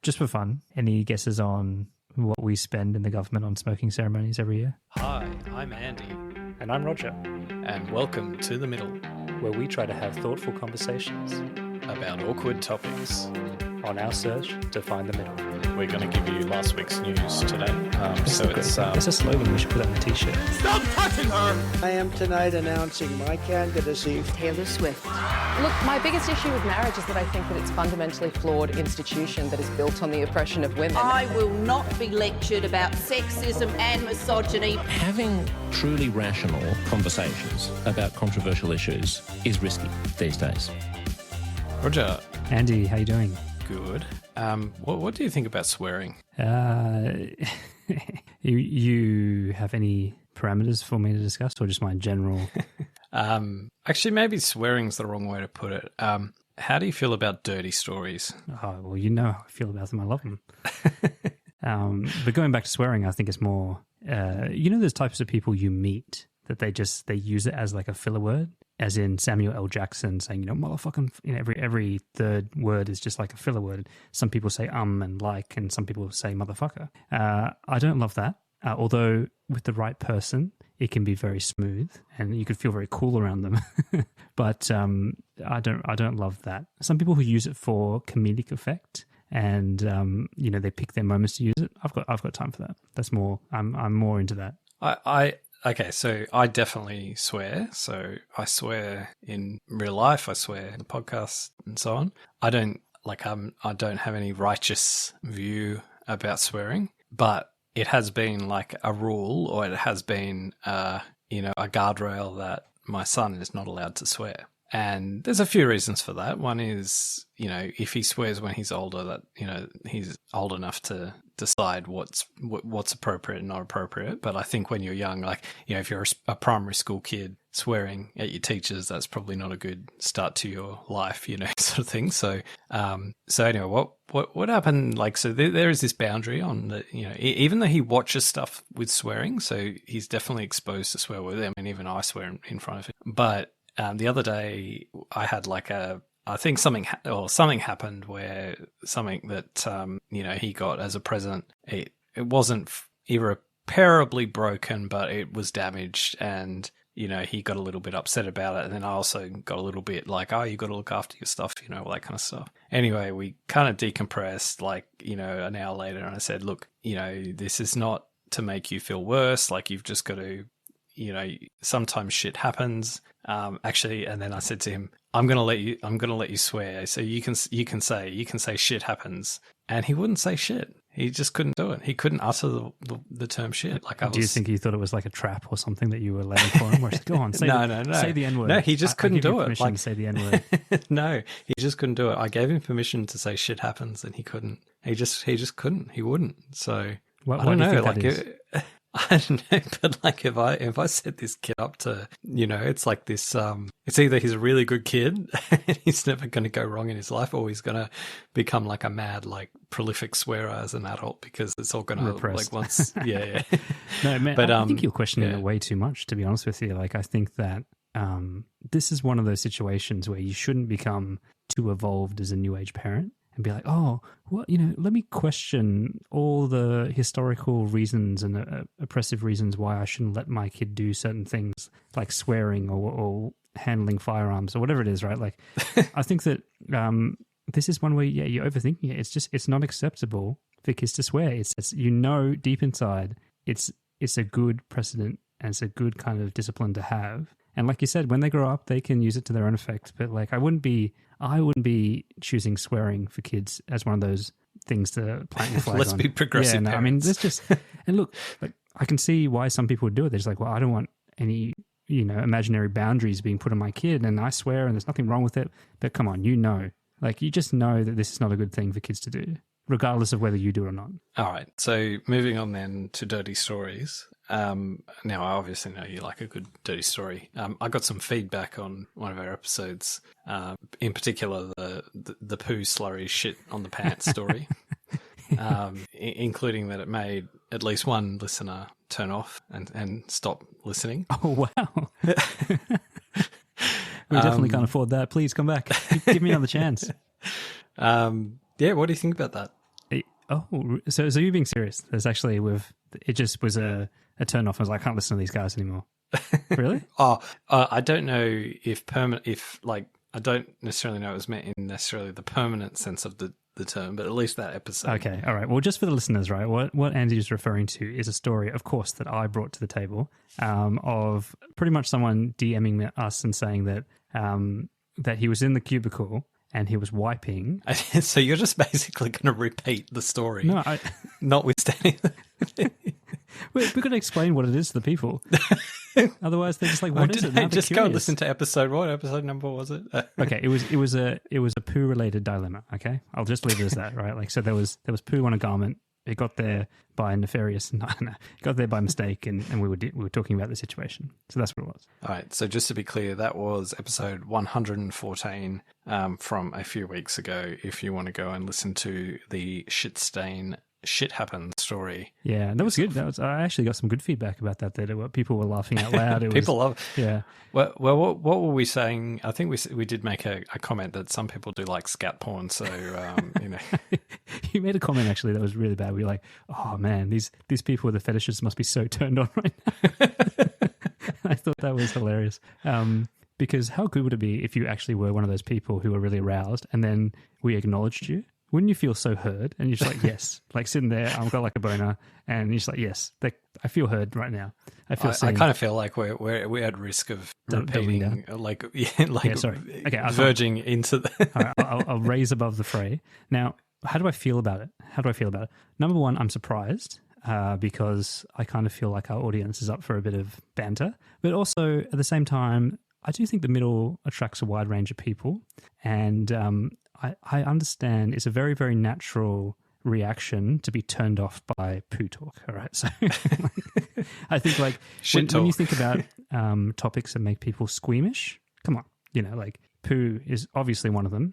just for fun, any guesses on what we spend in the government on smoking ceremonies every year? Hi, I'm Andy. And I'm Roger, And welcome to The Middle, where we try to have thoughtful conversations about awkward topics on our search to find the middle. We're going to give you last week's news today. It's a slogan we should put on a t-shirt. Stop touching her! I am tonight announcing my candidacy. Taylor Swift. Look, my biggest issue with marriage is that I think that it's a fundamentally flawed institution that is built on the oppression of women. I will not be lectured about sexism and misogyny. Having truly rational conversations about controversial issues is risky these days. Roger. Andy, how you doing? Good. What do you think about swearing? You have any parameters for me to discuss, or just my general? Actually, maybe swearing's the wrong way to put it. How do you feel about dirty stories? Oh, well, you know how I feel about them. I love them. But going back to swearing, I think it's more, there's types of people you meet that they use it as like a filler word, as in Samuel L. Jackson saying, motherfucking, every third word is just like a filler word. Some people say and like, and some people say motherfucker. I don't love that. Although with the right person, it can be very smooth and you could feel very cool around them. But I don't love that. Some people who use it for comedic effect and they pick their moments to use it. I've got time for that. That's more. I'm more into that. Okay, so I definitely swear. So I swear in real life. I swear in the podcast and so on. I don't have any righteous view about swearing, but it has been like a rule, or it has been, a guardrail that my son is not allowed to swear. And there's a few reasons for that. One is, if he swears when he's older, that, he's old enough to decide what's appropriate and not appropriate. But I think when you're young, if you're a primary school kid swearing at your teachers, that's probably not a good start to your life, sort of thing. So, anyway, what happened? So there is this boundary on the, even though he watches stuff with swearing, so he's definitely exposed to swear words. I mean, even I swear in front of him. But the other day I had I think something happened where something that, he got as a present, it wasn't irreparably broken, but it was damaged, and, he got a little bit upset about it. And then I also got a little bit like, oh, you got to look after your stuff, all that kind of stuff. Anyway, we kind of decompressed an hour later, and I said, look, this is not to make you feel worse. You've just got to, sometimes shit happens. Actually, and then I said to him, I'm going to let you swear. So you can say shit happens. And he wouldn't say shit. He just couldn't do it. He couldn't utter the term shit. Do you think he thought it was like a trap or something that you were laying for him? Where go on, say say the N-word. No, he just couldn't do it. To say the N-word. No, he just couldn't do it. I gave him permission to say shit happens, and he couldn't. He just couldn't. He wouldn't. So I don't know. I don't know, but if I set this kid up to, it's like this, it's either he's a really good kid and he's never going to go wrong in his life, or he's going to become like a mad, prolific swearer as an adult, because it's all going to yeah. No, man, but I think you're questioning it way too much, to be honest with you. I think that this is one of those situations where you shouldn't become too evolved as a new age parent and be like, oh, well, let me question all the historical reasons and oppressive reasons why I shouldn't let my kid do certain things, like swearing or handling firearms or whatever it is, right? I think that this is one where, you're overthinking it. It's not acceptable for kids to swear. It's deep inside, it's a good precedent and it's a good kind of discipline to have. And like you said, when they grow up, they can use it to their own effect. But I wouldn't be choosing swearing for kids as one of those things to plant your flag Let's on. be progressive. Yeah, no, I mean, there's just, and look, I can see why some people would do it. They're just like, well, I don't want any, imaginary boundaries being put on my kid, and I swear, and there's nothing wrong with it. But come on, you just know that this is not a good thing for kids to do, regardless of whether you do it or not. All right. So moving on then to dirty stories. Now, I obviously know you like a good dirty story. I got some feedback on one of our episodes, in particular the poo slurry shit on the pants story, including that it made at least one listener turn off and stop listening. Oh, wow. We definitely can't afford that. Please come back. Give me another chance. Yeah, what do you think about that? Oh, so you're being serious? There's actually it just was a turn off. I was like, I can't listen to these guys anymore. Really? I don't know if I don't necessarily know it was meant in necessarily the permanent sense of the term, but at least that episode. Okay, all right. Well, just for the listeners, right, what Andy is referring to is a story, of course, that I brought to the table of pretty much someone DMing us and saying that that he was in the cubicle and he was wiping. So you're just basically going to repeat the story, no, notwithstanding. We've got to explain what it is to the people. Otherwise, they're just like, "What is it?" Now just go and listen to episode. What episode number was it? Okay, it was a poo related dilemma. Okay, I'll just leave it as that. Right, like so there was poo on a garment. It got there by got there by mistake, and we were talking about the situation. So that's what it was. All right. So just to be clear, that was episode 114 from a few weeks ago. If you want to go and listen to the shit happened story. Yeah, that was good. I actually got some good feedback about that. That people were laughing out loud. People love. Yeah. Well, what were we saying? I think we did make a comment that some people do like scat porn. So You made a comment actually that was really bad. We were like, oh man, these people with the fetishes must be so turned on right now. I thought that was hilarious. Because how good would it be if you actually were one of those people who were really aroused and then we acknowledged you? Wouldn't you feel so heard? And you're just like, yes, like sitting there, I've got like a boner, and you're just like, yes, I feel heard right now. I kind of feel like we're at risk of repeating, sorry. Okay, verging into the. All right, I'll raise above the fray. Now, how do I feel about it? Number one, I'm surprised because I kind of feel like our audience is up for a bit of banter, but also at the same time, I do think the middle attracts a wide range of people, and I understand it's a very, very natural reaction to be turned off by poo talk. All right. So I think like when you think about topics that make people squeamish, come on, like poo is obviously one of them.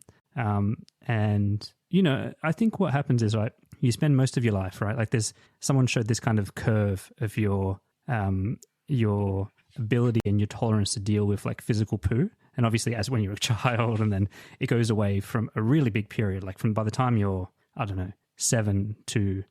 And, I think what happens is, right, you spend most of your life, right? Like someone showed this kind of curve of your ability and your tolerance to deal with like physical poo. And obviously as when you're a child, and then it goes away from a really big period, like from by the time you're, 7 to,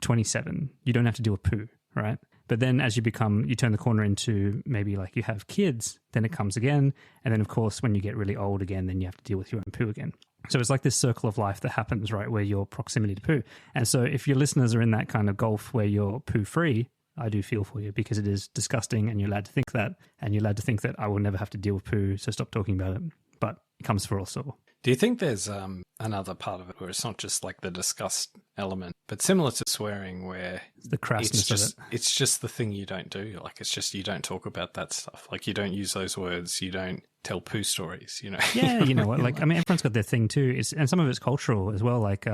27, you don't have to deal with poo, right? But then as you turn the corner into maybe like you have kids, then it comes again. And then of course, when you get really old again, then you have to deal with your own poo again. So it's like this circle of life that happens, right, where you're proximity to poo. And so if your listeners are in that kind of gulf where you're poo free, I do feel for you because it is disgusting and you're allowed to think that. And you're allowed to think that I will never have to deal with poo, so stop talking about it. But it comes for us all. Do you think there's another part of it where it's not just like the disgust element, but similar to swearing where the crassness of it? It's just the thing you don't do. Like it's just you don't talk about that stuff. Like you don't use those words. You don't tell poo stories, Yeah, you know what? Like, I mean, everyone's got their thing too. And some of it's cultural as well. Like,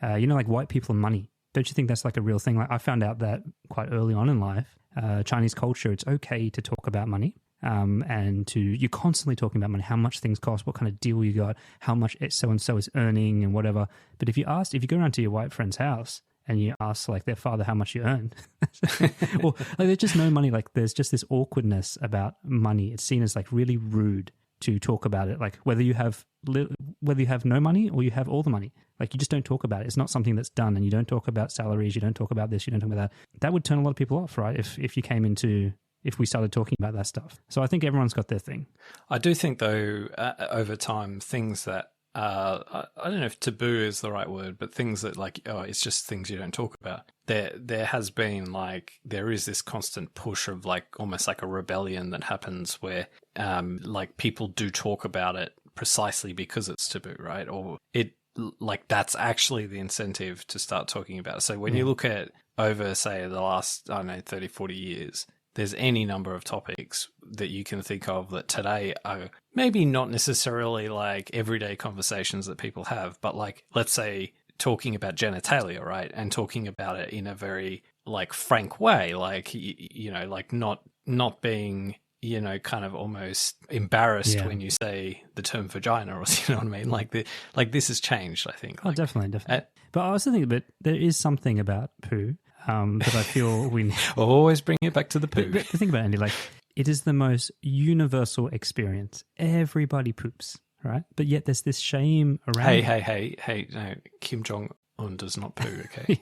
like white people and money. Don't you think that's like a real thing? Like I found out that quite early on in life, Chinese culture, it's okay to talk about money. And you're constantly talking about money, how much things cost, what kind of deal you got, how much so-and-so is earning and whatever. But if you go around to your white friend's house and you ask like their father how much you earn, or like there's just no money, like there's just this awkwardness about money. It's seen as like really rude to talk about it. Like whether you have no money or you have all the money, like you just don't talk about it. It's not something that's done, and you don't talk about salaries. You don't talk about this. You don't talk about that. That would turn a lot of people off, right? If we started talking about that stuff. So I think everyone's got their thing. I do think, though, over time, things that, I don't know if taboo is the right word, but things that like, it's just things you don't talk about. There has been like, there is this constant push of like, almost like a rebellion that happens where like people do talk about it precisely because it's taboo, right? Or like that's actually the incentive to start talking about it. So when you look at over, say, the last, 30, 40 years, there's any number of topics that you can think of that today are maybe not necessarily like everyday conversations that people have, but like, let's say, talking about genitalia, right? And talking about it in a very like frank way, like, like not being, kind of almost embarrassed when you say the term vagina, or you know what I mean? Like this has changed, I think. Like, definitely. But I also think that there is something about poo that I feel we always bring it back to the poo. But think about it, Andy, like it is the most universal experience. Everybody poops, right? But yet there's this shame around. Hey, no, Kim Jong und does not poo, okay?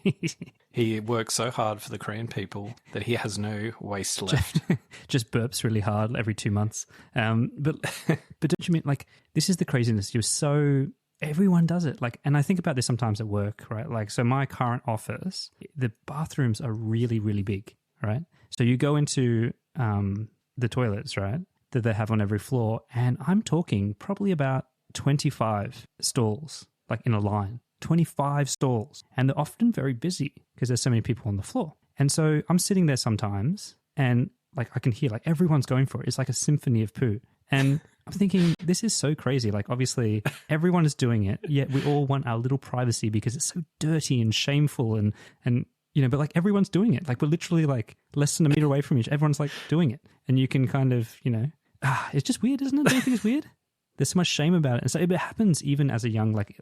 He works so hard for the Korean people that he has no waste left. Just burps really hard every 2 months. But don't you mean, like, this is the craziness. Everyone does it. Like, and I think about this sometimes at work, right? Like, so my current office, the bathrooms are really, really big, right? So you go into the toilets, right, that they have on every floor, and I'm talking probably about 25 stalls, like in a line. 25 stalls, and they're often very busy because there's so many people on the floor. And so I'm sitting there sometimes, and like I can hear like everyone's going for it. It's like a symphony of poo. And I'm thinking, this is so crazy. Like, obviously everyone is doing it, yet we all want our little privacy because it's so dirty and shameful and you know, but like everyone's doing it. Like, we're literally like less than a meter away from each. Everyone's like doing it, and you can kind of, you know, it's just weird, isn't it? Don't you think it's weird? There's so much shame about it. And so it happens even as a young, like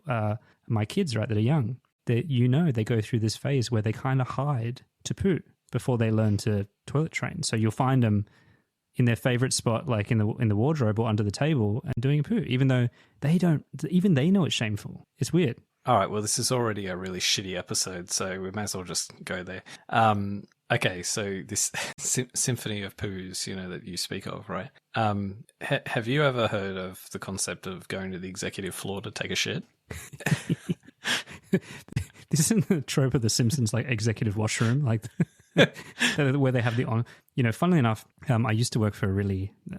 my kids, right, that are young, that, you know, they go through this phase where they kind of hide to poo before they learn to toilet train. So you'll find them in their favorite spot, like in the wardrobe or under the table, and doing a poo, even though they know it's shameful. It's weird. All right, well, this is already a really shitty episode, so we may as well just go there. Okay, so this symphony of poos, you know, that you speak of, right? Have you ever heard of the concept of going to the executive floor to take a shit? This isn't the trope of The Simpsons, like executive washroom, like where they have the on. You know, funnily enough, I used to work for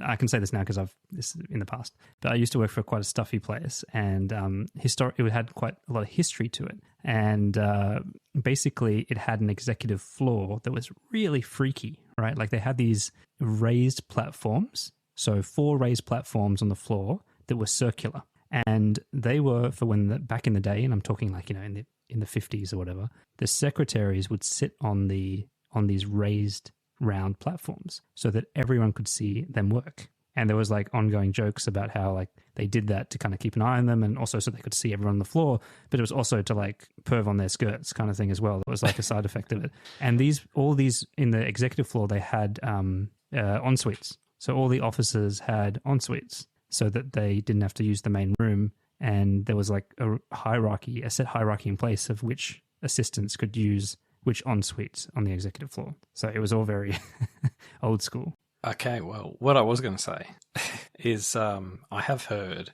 I can say this now because this in the past, but I used to work for quite a stuffy place, and it had quite a lot of history to it. And basically it had an executive floor that was really freaky, right? Like, they had these raised platforms, so 4 raised platforms on the floor that were circular. And they were for back in the day, and I'm talking like, you know, in the 50s or whatever, the secretaries would sit on these raised round platforms so that everyone could see them work. And there was like ongoing jokes about how like they did that to kind of keep an eye on them, and also so they could see everyone on the floor, but it was also to like perv on their skirts kind of thing as well. That was like a side effect of it. And all these in the executive floor, they had en-suites. So all the officers had en-suites so that they didn't have to use the main room. And there was like a set hierarchy in place of which assistants could use which en-suites on the executive floor. So it was all very old school. Okay, well, what I was going to say is I have heard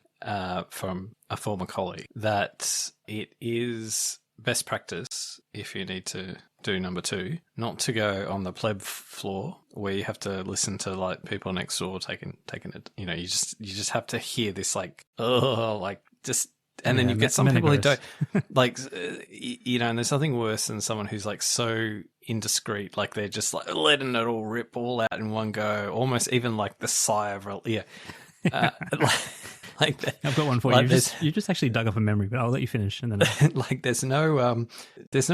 from a former colleague that it is best practice, if you need to do number 2, not to go on the pleb floor where you have to listen to like people next door taking it. You know, you just have to hear this like, oh, like just. And then you get some people who don't, like, you know, and there's nothing worse than someone who's like so indiscreet, like they're just like letting it all rip all out in one go, almost even like the sigh of, like I've got one for like you. You just actually dug up a memory, but I'll let you finish. And then like there's no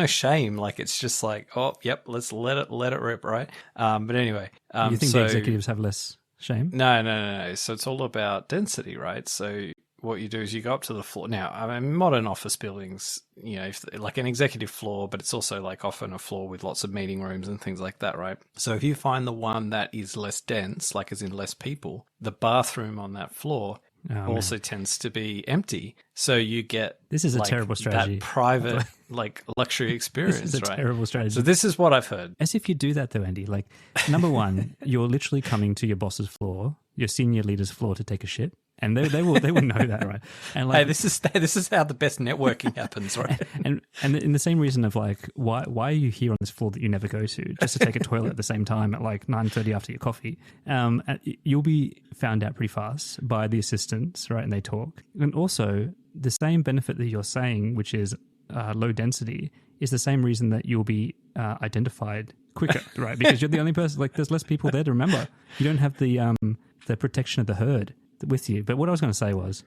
shame. Like it's just like, oh, yep, let's let it rip, right? But anyway, you think the executives have less shame? No. So it's all about density, right? So what you do is you go up to the floor. Now, I mean, modern office buildings, you know, like an executive floor, but it's also like often a floor with lots of meeting rooms and things like that, right? So if you find the one that is less dense, like as in less people, the bathroom on that floor also tends to be empty. So you get this is a terrible strategy. That private, like luxury experience, this is a right? terrible strategy. So this is what I've heard. As if you do that though, Andy. Like, number one, you're literally coming to your boss's floor, your senior leader's floor to take a shit. And they will know that, right? And like, hey, this is how the best networking happens, right? And in the same reason of like, why are you here on this floor that you never go to just to take a toilet at the same time at like 9:30 after your coffee? You'll be found out pretty fast by the assistants, right? And they talk. And also the same benefit that you're saying, which is low density, is the same reason that you'll be identified quicker, right? Because you're the only person. Like, there's less people there to remember. You don't have the protection of the herd with you. But what I was going to say was,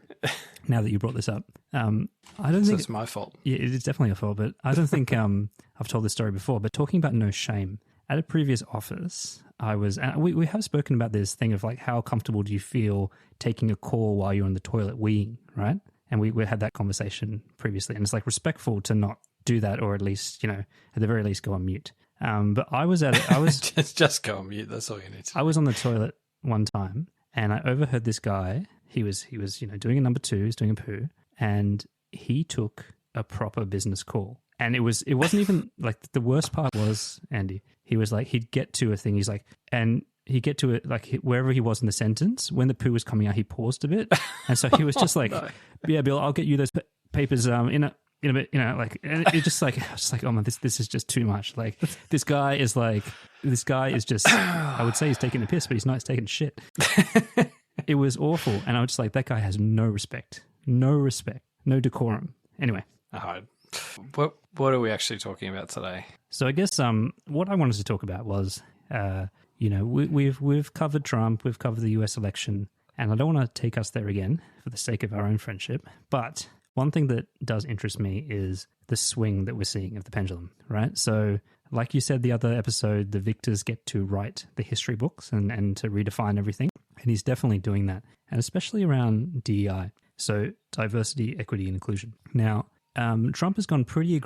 now that you brought this up, I don't think it's my fault. Yeah, it's definitely your fault, but I don't think I've told this story before, but talking about no shame, at a previous office, and we have spoken about this thing of like, how comfortable do you feel taking a call while you're on the toilet weeing, right? And we had that conversation previously, and it's like respectful to not do that, or at least, you know, at the very least go on mute. But I was just go on mute. That's all you need to do. I was on the toilet one time, and I overheard this guy. He was, you know, doing a number 2, he's doing a poo, and he took a proper business call. And it wasn't even like, the worst part was, Andy, he was like, he'd get to a thing. He's like, and he'd get to it, like wherever he was in the sentence, when the poo was coming out, he paused a bit. And so he was just like, yeah, Bill, I'll get you those papers in a bit, like, and it's just like, I was just like, oh man, this is just too much. Like, this guy is just, I would say he's taking a piss, but he's not, he's taking shit. It was awful. And I was just like, that guy has no respect, no decorum. Anyway. What are we actually talking about today? So I guess what I wanted to talk about was, we've covered Trump, we've covered the US election, and I don't want to take us there again for the sake of our own friendship. But one thing that does interest me is the swing that we're seeing of the pendulum, right? So like you said the other episode, the victors get to write the history books and to redefine everything. And he's definitely doing that, and especially around DEI, so diversity, equity, and inclusion. Now, Trump has gone pretty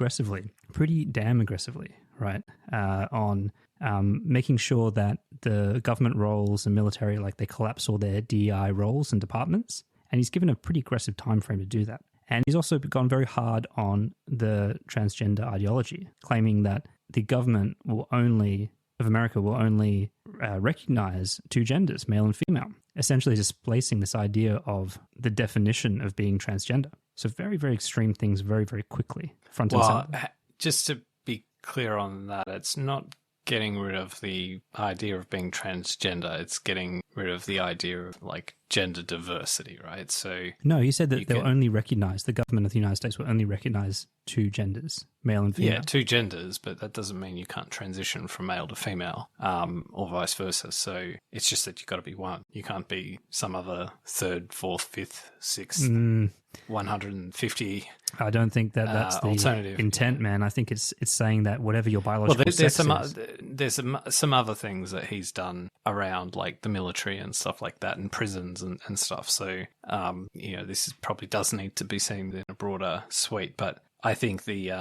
damn aggressively, right, on making sure that the government roles and military, like, they collapse all their DEI roles and departments. And he's given a pretty aggressive time frame to do that. And he's also gone very hard on the transgender ideology, claiming that the government of America will only recognize two genders, male and female, essentially displacing this idea of the definition of being transgender. So very, very extreme things very, very quickly. Front and center. Just to be clear on that, it's not getting rid of the idea of being transgender. It's getting rid of the idea of, like, gender diversity, right? So no, he said that the government of the United States will only recognize two genders, male and female. Yeah, two genders, but that doesn't mean you can't transition from male to female, or vice versa. So it's just that you've got to be one. You can't be some other third, fourth, fifth, sixth, 150. I don't think that's the alternative intent, man. I think it's saying that whatever your biological sex is. There's some other things that he's done around, like the military and stuff like that, and prisons and stuff. So, this probably does need to be seen in a broader suite. But I think the,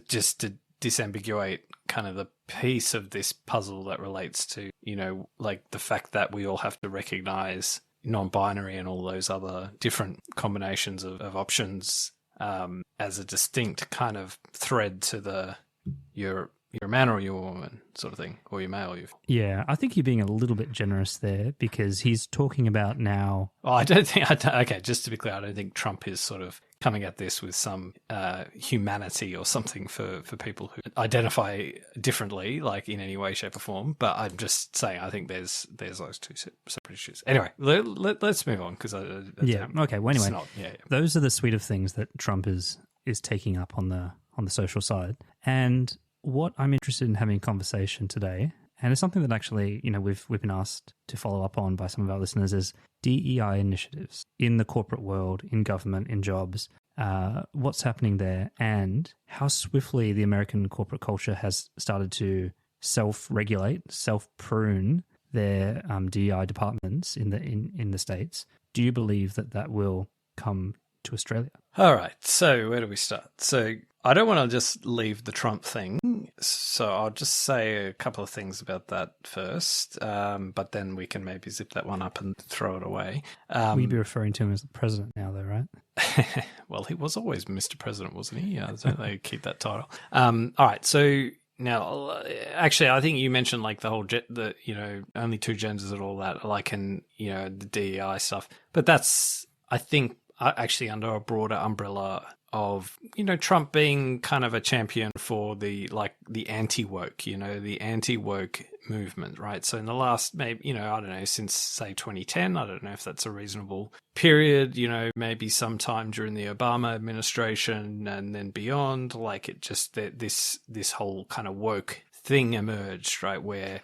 just to disambiguate kind of the piece of this puzzle that relates to, like the fact that we all have to recognize non-binary and all those other different combinations of options as a distinct kind of thread to you're a man or you're a woman sort of thing, or you're male. Yeah, I think you're being a little bit generous there, because he's talking about now. Oh, okay, just to be clear, I don't think Trump is sort of coming at this with some humanity or something for people who identify differently, like in any way, shape, or form. But I'm just saying, I think there's those two separate issues. Anyway, let's move on, because okay. Well, anyway, those are the suite of things that Trump is taking up on the social side. And what I'm interested in having a conversation today, and it's something that actually, we've been asked to follow up on by some of our listeners, is DEI initiatives in the corporate world, in government, in jobs. What's happening there, and how swiftly the American corporate culture has started to self-regulate, self-prune their DEI departments in the States. Do you believe that will come to Australia? All right, so where do we start? So I don't want to just leave the Trump thing, so I'll just say a couple of things about that first, but then we can maybe zip that one up and throw it away. We'd be referring to him as the president now, though, right? Well, he was always Mr. President, wasn't he? Don't they keep that title? All right, so now, actually, I think you mentioned like the whole only two genders and all that, like, and the DEI stuff, but that's, I think, actually under a broader umbrella of, Trump being kind of a champion for the anti-woke, the anti-woke movement, right? So in the last, maybe, I don't know, since say 2010, I don't know if that's a reasonable period, maybe sometime during the Obama administration and then beyond, like it just, this whole kind of woke thing emerged, right? Where,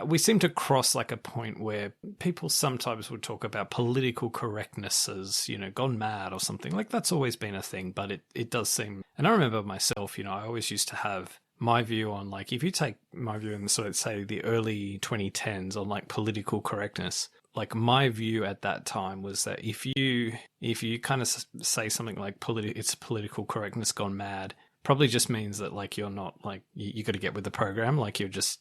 we seem to cross like a point where people sometimes would talk about political correctness as, gone mad or something. Like that's always been a thing, but it does seem, and I remember myself, I always used to have my view on, like, if you take my view in sort of say the early 2010s on like political correctness, like my view at that time was that if you kind of say something like it's political correctness gone mad, probably just means that like you're not, like, you got to get with the program, like you're just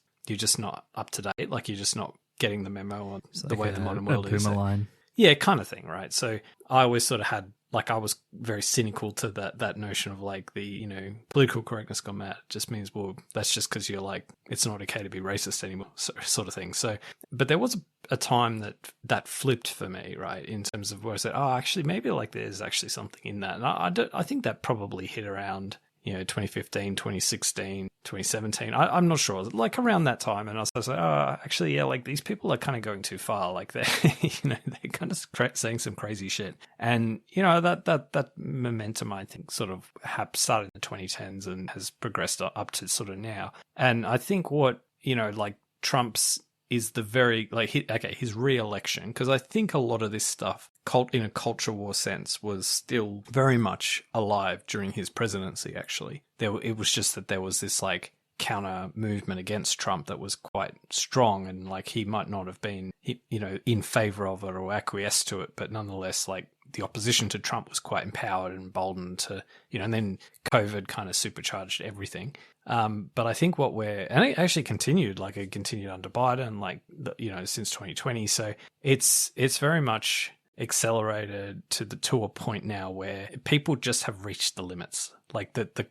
not up to date, like you're just not getting the memo on the way the modern world is. Line. Yeah, kind of thing, right? So I always sort of had like I was very cynical to that notion of like the, you know, political correctness gone mad. It just means, well, that's just because you're like, it's not okay to be racist anymore, sort of thing. So, but there was a time that flipped for me, right, in terms of where I said, oh, actually, maybe like there's actually something in that. And I think that probably hit around, you know, 2015, 2016, 2017. I'm not sure, like around that time. And I was like, oh, actually, yeah, like these people are kind of going too far. Like they're, you know, they're kind of saying some crazy shit. And, you know, that momentum, I think, sort of started in the 2010s and has progressed up to sort of now. And I think what, you know, like Trump's is the very, like, his re-election, because I think a lot of this stuff, in a culture war sense, was still very much alive during his presidency, actually. It was just that there was this, like, counter movement against Trump that was quite strong, and, like, he might not have been, you know, in favor of it or acquiesced to it, but nonetheless, like, the opposition to Trump was quite empowered and emboldened to, you know, and then COVID kind of supercharged everything. But I think and it actually continued under Biden, like, you know, since 2020. So it's very much accelerated to a point now where people just have reached the limits. Like the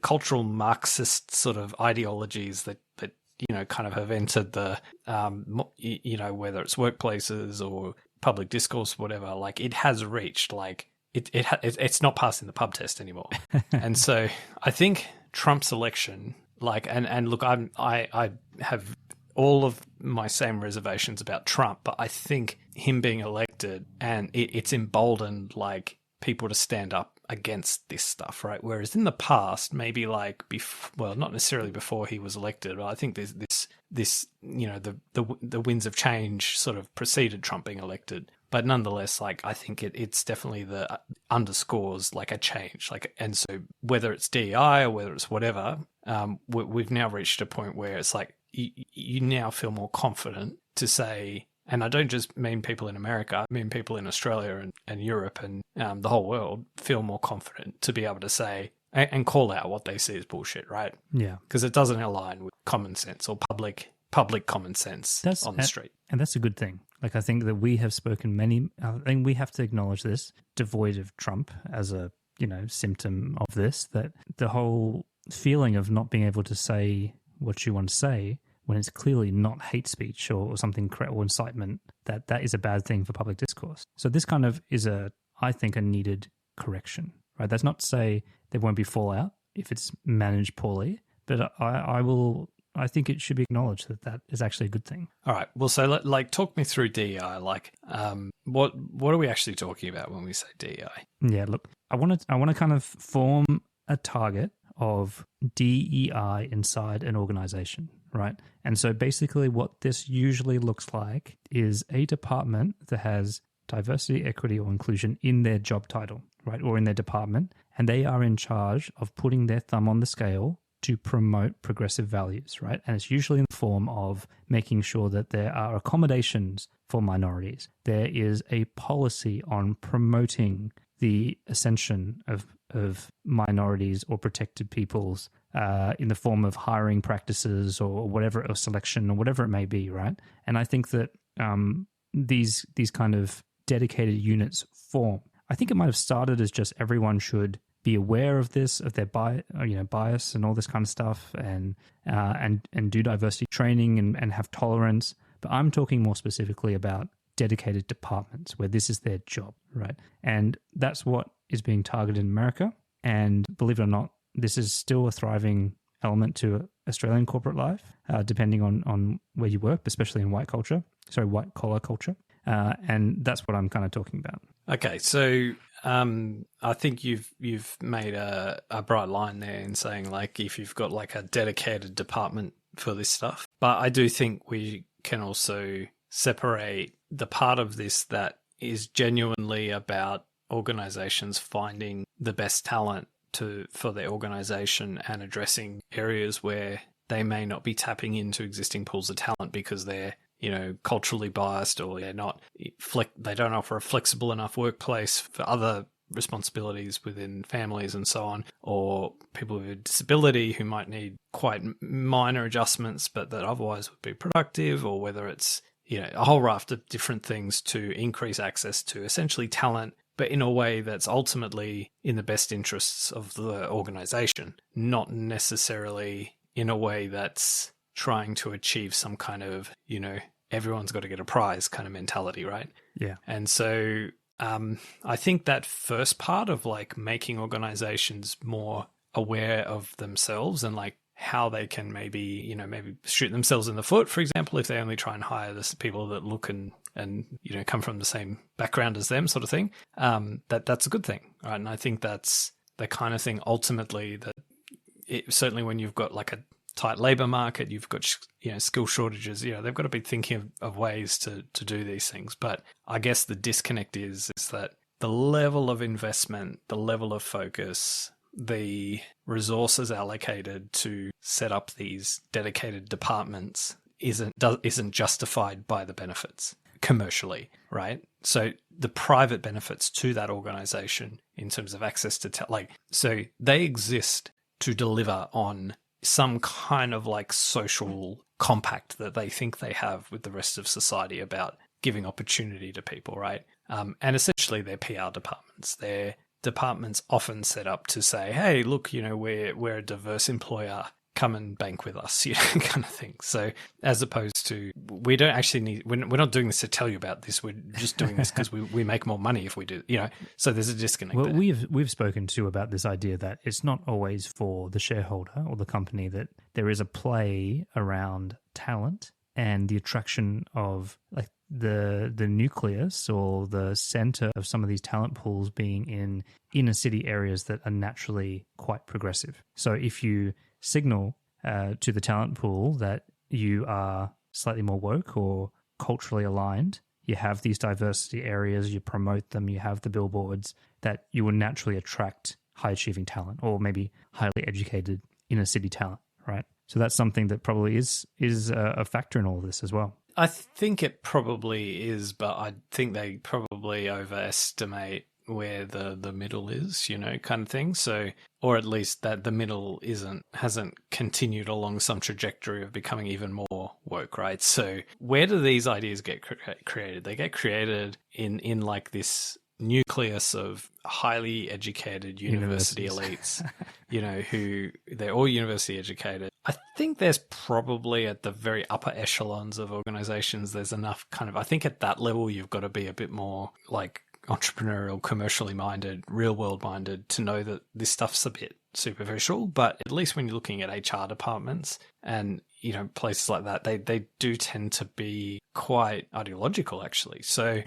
cultural Marxist sort of ideologies that, you know, kind of have entered the, you know, whether it's workplaces or public discourse, whatever, like it has reached, like it's not passing the pub test anymore. And so I think Trump's election, like, and look, I have all of my same reservations about Trump, but I think him being elected and it's emboldened like people to stand up against this stuff, right? Whereas in the past, maybe like well, not necessarily before he was elected, but I think there's this, you know, the winds of change sort of preceded Trump being elected. But nonetheless, like, I think it's definitely underscores like a change. Like, and so whether it's DEI or whether it's whatever, we've now reached a point where it's like you now feel more confident to say, and I don't just mean people in America, I mean people in Australia and Europe and the whole world feel more confident to be able to say and call out what they see as bullshit, right? Yeah. Because it doesn't align with common sense or public common sense on the street. And that's a good thing. Like, I think that we have spoken I think we have to acknowledge this, devoid of Trump as a, you know, symptom of this, that the whole feeling of not being able to say what you want to say when it's clearly not hate speech or something or incitement, that is a bad thing for public discourse. So this kind of is I think, a needed correction, right? That's not to say there won't be fallout if it's managed poorly, but I think it should be acknowledged that is actually a good thing. All right. Well, so like talk me through DEI. Like, what are we actually talking about when we say DEI? Yeah, look, I want to kind of form a target of DEI inside an organization, right? And so basically what this usually looks like is a department that has diversity, equity, or inclusion in their job title, right? Or in their department. And they are in charge of putting their thumb on the scale to promote progressive values, right? And it's usually in the form of making sure that there are accommodations for minorities. There is a policy on promoting the ascension of minorities or protected peoples in the form of hiring practices or whatever, or selection or whatever it may be, right? And I think that these kind of dedicated units form. I think it might have started as just everyone should be aware of this, of their bias and all this kind of stuff, and do diversity training and have tolerance. But I'm talking more specifically about dedicated departments where this is their job, right? And that's what is being targeted in America. And believe it or not, this is still a thriving element to Australian corporate life, depending on where you work, especially in white collar culture. And that's what I'm kind of talking about. Okay, so I think you've made a bright line there in saying, like, if you've got like a dedicated department for this stuff. But I do think we can also separate the part of this that is genuinely about organizations finding the best talent for their organization and addressing areas where they may not be tapping into existing pools of talent because they're, you know, culturally biased, or they don't offer a flexible enough workplace for other responsibilities within families and so on, or people with a disability who might need quite minor adjustments but that otherwise would be productive, or whether it's, you know, a whole raft of different things to increase access to essentially talent, but in a way that's ultimately in the best interests of the organization, not necessarily in a way that's trying to achieve some kind of, everyone's got to get a prize kind of mentality, right? Yeah. And so I think that first part of like making organizations more aware of themselves and like how they can maybe shoot themselves in the foot, for example, if they only try and hire the people that look and come from the same background as them, sort of thing, that's a good thing, right? And I think that's the kind of thing ultimately that certainly when you've got like a tight labor market, you've got skill shortages, they've got to be thinking of ways to do these things. But I guess the disconnect is that the level of investment, the level of focus, the resources allocated to set up these dedicated departments isn't justified by the benefits commercially, right? So the private benefits to that organization in terms of access to so they exist to deliver on some kind of like social compact that they think they have with the rest of society about giving opportunity to people, right? And essentially they're PR departments. They're departments often set up to say, hey, look, we're a diverse employer, come and bank with us, kind of thing. So as opposed to, we don't actually we're not doing this to tell you about this. We're just doing this because we make more money if we do, so there's a disconnect Well, there. we've spoken too about this idea that it's not always for the shareholder or the company, that there is a play around talent and the attraction of like the nucleus or the center of some of these talent pools being in inner city areas that are naturally quite progressive. So if you signal to the talent pool that you are slightly more woke or culturally aligned, you have these diversity areas, you promote them, you have the billboards, that you will naturally attract high achieving talent or maybe highly educated inner city talent, right? So that's something that probably is a factor in all of this as well. I think it probably is, but I think they probably overestimate where the middle is, kind of thing. So, or at least that the middle hasn't continued along some trajectory of becoming even more woke, right? So where do these ideas get created? They get created in like this nucleus of highly educated university elites, who they're all university educated. I think there's probably at the very upper echelons of organizations, there's enough I think at that level, you've got to be a bit more like entrepreneurial, commercially minded, real world minded to know that this stuff's a bit superficial. But at least when you're looking at HR departments and, places like that, they do tend to be quite ideological actually. So,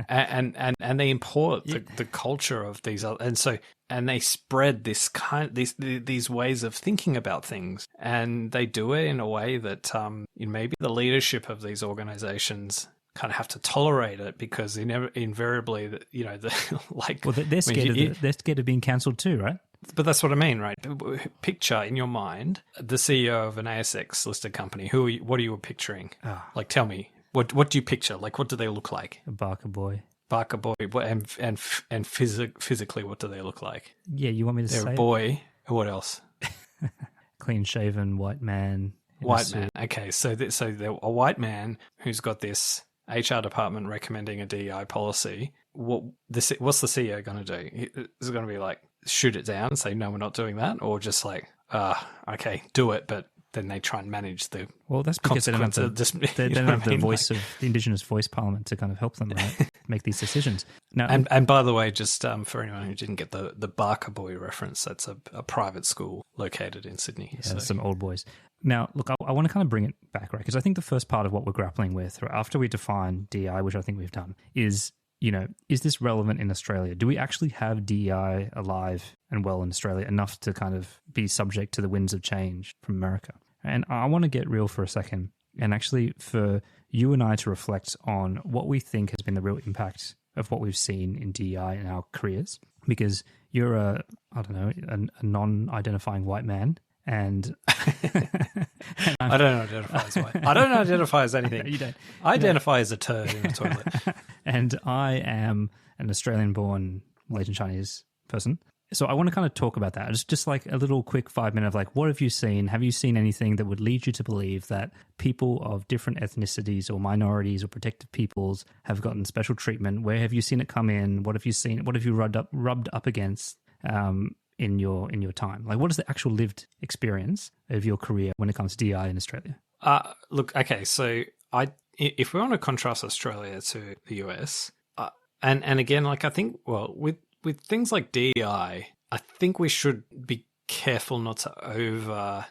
and they import the culture of these, and they spread these ways of thinking about things, and they do it in a way that maybe the leadership of these organizations kind of have to tolerate it because invariably, they're scared of being cancelled too, right? But that's what I mean, right? Picture in your mind the CEO of an ASX listed company. What are you picturing? Like, tell me, what do you picture? Like, what do they look like? A Barker boy. Barker boy, and physically, what do they look like? Yeah, you want me to say? They're a boy. What else? Clean shaven, white man. White man. Okay, so they're a white man who's got this HR department recommending a DEI policy. What's the CEO going to do? Is it going to be like shoot it down and say no, we're not doing that, or just like okay, do it, but then they try and manage the that's because they don't have the voice of the Indigenous voice parliament to kind of help them make these decisions. Now, and by the way, just for anyone who didn't get the Barker boy reference, that's a private school located in Sydney. Yeah, some old boys. Now, look, I want to kind of bring it back, right? Because I think the first part of what we're grappling with, after we define DEI, which I think we've done, is, is this relevant in Australia? Do we actually have DEI alive and well in Australia enough to kind of be subject to the winds of change from America? And I want to get real for a second and actually for you and I to reflect on what we think has been the real impact of what we've seen in DEI in our careers. Because you're a non-identifying white man. And I don't identify as white. I don't identify as anything. You don't. I identify as a turd in the toilet. And I am an Australian-born Malaysian Chinese person. So I want to kind of talk about that. Just like a little quick 5 minute of like, what have you seen? Have you seen anything that would lead you to believe that people of different ethnicities or minorities or protected peoples have gotten special treatment? Where have you seen it come in? What have you seen? What have you rubbed up against in your time? Like, what is the actual lived experience of your career when it comes to DEI in Australia? Look, okay, so if we want to contrast Australia to the US, and again, like I think, well, with things like DEI, I think we should be careful not to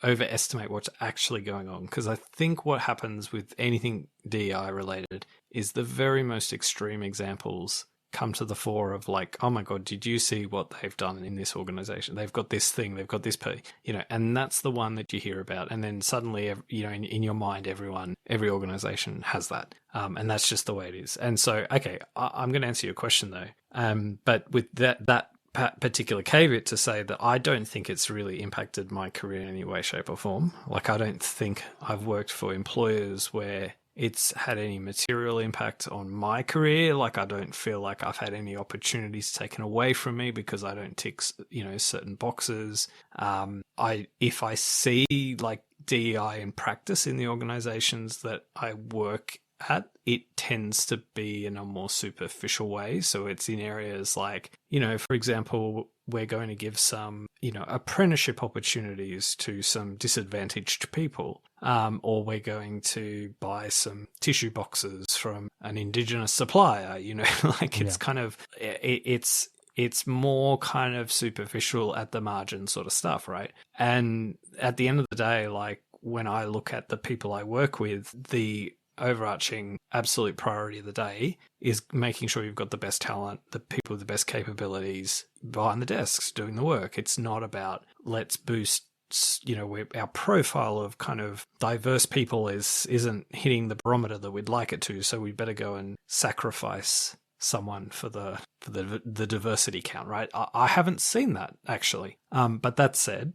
overestimate what's actually going on, because I think what happens with anything DEI related is the very most extreme examples come to the fore of like, oh my God, did you see what they've done in this organization? They've got this thing, they've got this, and that's the one that you hear about. And then suddenly, in your mind, every organization has that. And that's just the way it is. And so, okay, I'm going to answer your question though. But with that particular caveat to say that I don't think it's really impacted my career in any way, shape or form. Like, I don't think I've worked for employers where it's had any material impact on my career. Like, I don't feel like I've had any opportunities taken away from me because I don't tick, certain boxes. If I see like DEI in practice in the organizations that I work at, it tends to be in a more superficial way. So it's in areas like, for example, we're going to give some, apprenticeship opportunities to some disadvantaged people, or we're going to buy some tissue boxes from an Indigenous supplier, it's kind of, it's more kind of superficial at the margin sort of stuff, right? And at the end of the day, like when I look at the people I work with, the overarching absolute priority of the day is making sure you've got the best talent, the people with the best capabilities behind the desks doing the work. It's not about let's boost, our profile of kind of diverse people isn't hitting the barometer that we'd like it to, so we better go and sacrifice someone for the diversity count, right? I haven't seen that actually. But that said,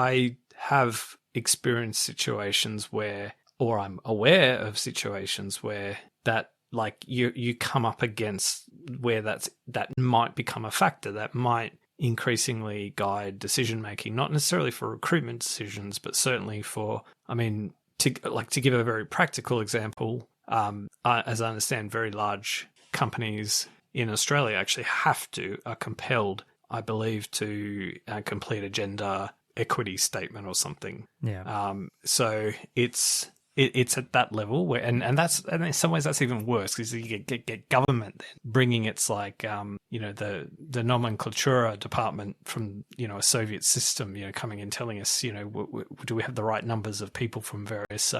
I have experienced situations where, or I'm aware of situations where that, like, you come up against where that might become a factor that might increasingly guide decision making, not necessarily for recruitment decisions, but certainly for, to give a very practical example, as I understand, very large companies in Australia actually are compelled, I believe, to complete a gender equity statement or something. Yeah. So it's at that level where, and in some ways that's even worse, because you get government then bringing its like, the nomenclatura department from, a Soviet system, coming and telling us, do we have the right numbers of people from various,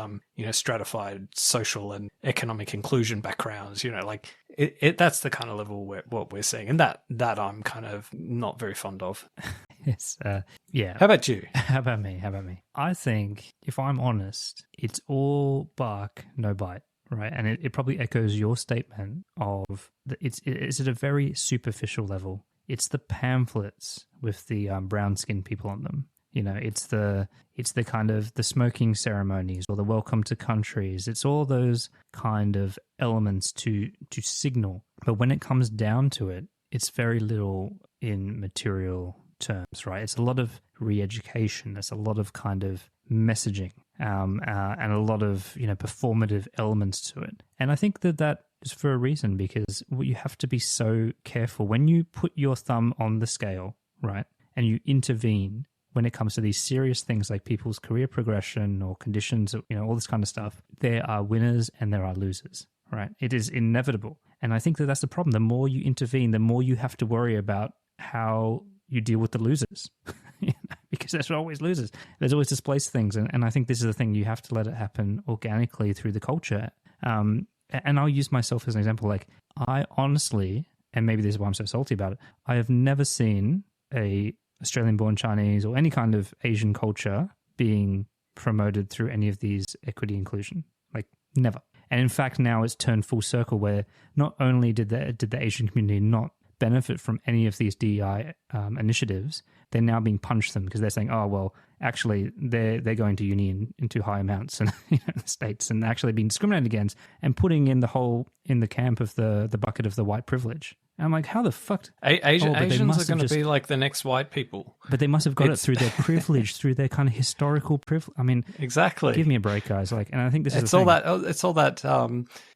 stratified social and economic inclusion backgrounds, that's the kind of level what we're seeing. And that I'm kind of not very fond of. Yes. Yeah. How about you? How about me? I think, if I'm honest, it's all bark, no bite, right? And it probably echoes your statement of it's at a very superficial level. It's the pamphlets with the brown-skinned people on them. It's the kind of the smoking ceremonies or the welcome to countries. It's all those kind of elements to signal. But when it comes down to it, it's very little in material terms, right? It's a lot of re-education. It's a lot of kind of messaging, and a lot of performative elements to it. And I think that is for a reason, because you have to be so careful when you put your thumb on the scale, right? And you intervene when it comes to these serious things like people's career progression or conditions, all this kind of stuff. There are winners and there are losers, right? It is inevitable. And I think that's the problem. The more you intervene, the more you have to worry about how you deal with the losers, because there's always losers. There's always displaced things. And I think this is the thing. You have to let it happen organically through the culture. And I'll use myself as an example. Like, I honestly, and maybe this is why I'm so salty about it, I have never seen a Australian-born Chinese or any kind of Asian culture being promoted through any of these equity inclusion. Like, never. And in fact, now it's turned full circle where not only did the Asian community not benefit from any of these DEI initiatives, they're now being punched them because they're saying, oh, well, actually, they're going to uni in too high amounts in the States, and actually being discriminated against and putting in the camp of the bucket of the white privilege. And I'm like, how the fuck? Asians are going to just be like the next white people. But they must have got it through their privilege, through their kind of historical privilege. I mean, exactly. Give me a break, guys. Like, and I think this is it's all that. It's all that.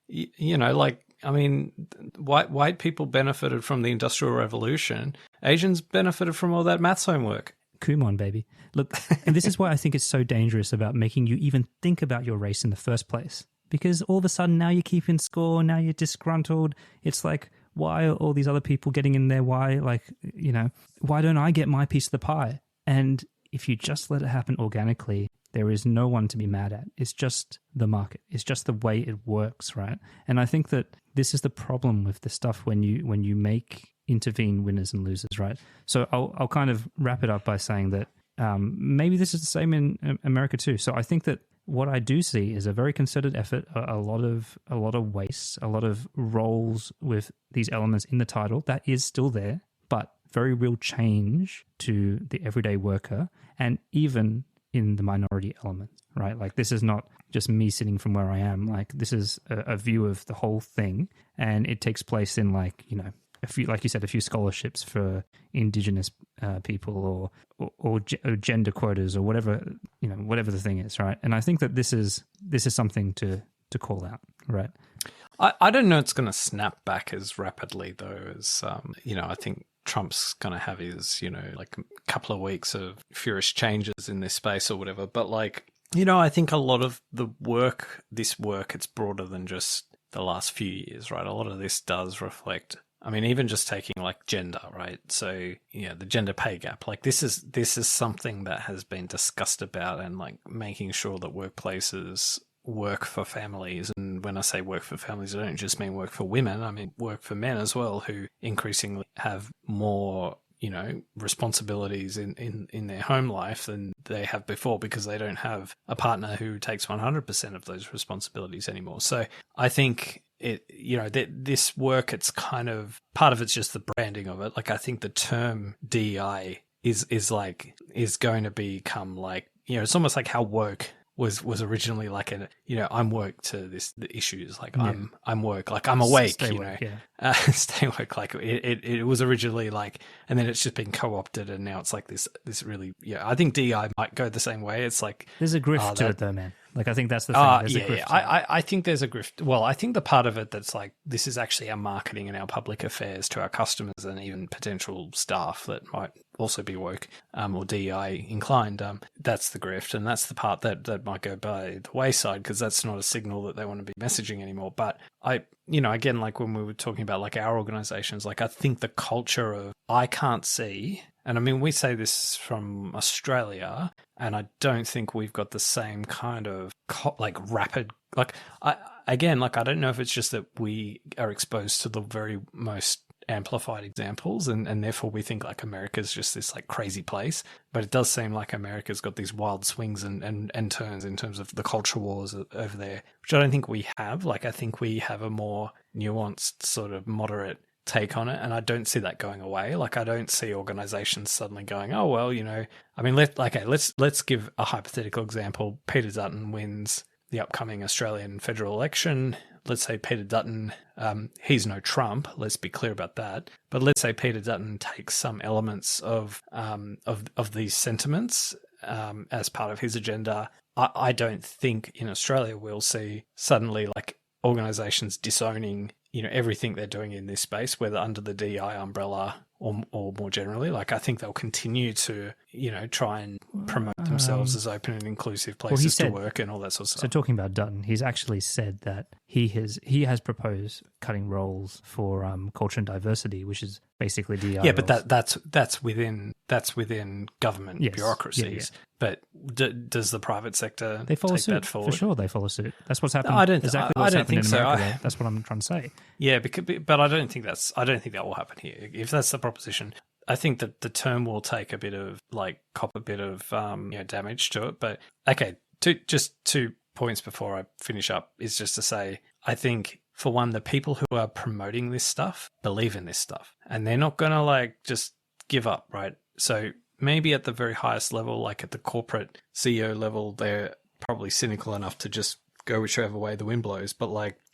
You know, like, I mean, white people benefited from the Industrial Revolution. Asians benefited from all that maths homework. Come on, baby. Look, and this is why I think it's so dangerous about making you even think about your race in the first place. Because all of a sudden now you're keeping score, now you're disgruntled. It's like, why are all these other people getting in there? Why, like, you know, why don't I get my piece of the pie? And if you just let it happen organically, there is no one to be mad at. It's just the market. It's just the way it works, right? And I think that this is the problem with the stuff when you make intervene winners and losers, right? So I'll kind of wrap it up by saying that maybe this is the same in America too. So I think that what I do see is a very concerted effort, a lot of waste, a lot of roles with these elements in the title that is still there, but very real change to the everyday worker and even in the minority elements, right? Like, this is not just me sitting from where I am. Like, this is a view of the whole thing, and it takes place in, like, you know, a few, like you said, a few scholarships for Indigenous people or gender quotas or whatever, you know, whatever the thing is, right? And I think that this is something to call out, right? I don't know it's going to snap back as rapidly though as you know, I think Trump's going to have his, you know, like a couple of weeks of furious changes in this space or whatever. But, like, you know, I think a lot of this work, it's broader than just the last few years, right? A lot of this does reflect, I mean, even just taking like gender, right? So, yeah, the gender pay gap, like this is something that has been discussed about, and like making sure that workplaces work for families. And when I say work for families, I don't just mean work for women. I mean work for men as well, who increasingly have more, you know, responsibilities in their home life than they have before, because they don't have a partner who takes 100% of those responsibilities anymore. So I think it, you know, this work, it's kind of, part of it's just the branding of it. Like, I think the term DEI is going to become like, you know, it's almost like how woke was originally like a, you know, I'm woke to the issues, like I'm woke, like I'm awake, stay you woke, know, stay woke. Like it was originally like, and then it's just been co-opted, and now it's like this really, yeah. I think DEI might go the same way. It's like there's a grift to it though, man. Like, I think that's the thing. There's a grift. I think there's a grift. Well, I think the part of it that's like, this is actually our marketing and our public affairs to our customers and even potential staff that might also be woke or DEI inclined. That's the grift, and that's the part that might go by the wayside, because that's not a signal that they want to be messaging anymore. But you know, again, like when we were talking about like our organizations, like I think the culture of I can't see, and I mean, we say this from Australia, and I don't think we've got the same kind of like rapid, like I don't know if it's just that we are exposed to the very most amplified examples, and therefore we think like America's just this like crazy place, but it does seem like America's got these wild swings and turns in terms of the culture wars over there, which I don't think we have. Like, I think we have a more nuanced sort of moderate take on it, and I don't see that going away. Like, I don't see organizations suddenly going, oh well, you know, I mean, let's give a hypothetical example. Peter Dutton wins the upcoming Australian federal election. Let's say Peter Dutton, he's no Trump, let's be clear about that. But let's say Peter Dutton takes some elements of these sentiments as part of his agenda. I don't think in Australia we'll see suddenly like organizations disowning, you know, everything they're doing in this space, whether under the DEI umbrella or more generally. Like, I think they'll continue to, you know, try and promote themselves as open and inclusive places to work and all that sort of stuff. So talking about Dutton, he's actually said that he has proposed cutting roles for culture and diversity, which is basically DEI. Yeah, but that's within government bureaucracies. Yeah. But does the private sector take that forward? For sure, they follow suit. That's what's happened. No, I don't think so. America, that's what I'm trying to say. Yeah, but I don't think that will happen here. If that's the proposition, I think that the term will take a bit of cop a bit of damage to it. But okay, two points before I finish up is just to say, I think for one, the people who are promoting this stuff believe in this stuff, and they're not going to just give up, right? So maybe at the very highest level, like at the corporate CEO level, they're probably cynical enough to just go whichever way the wind blows. But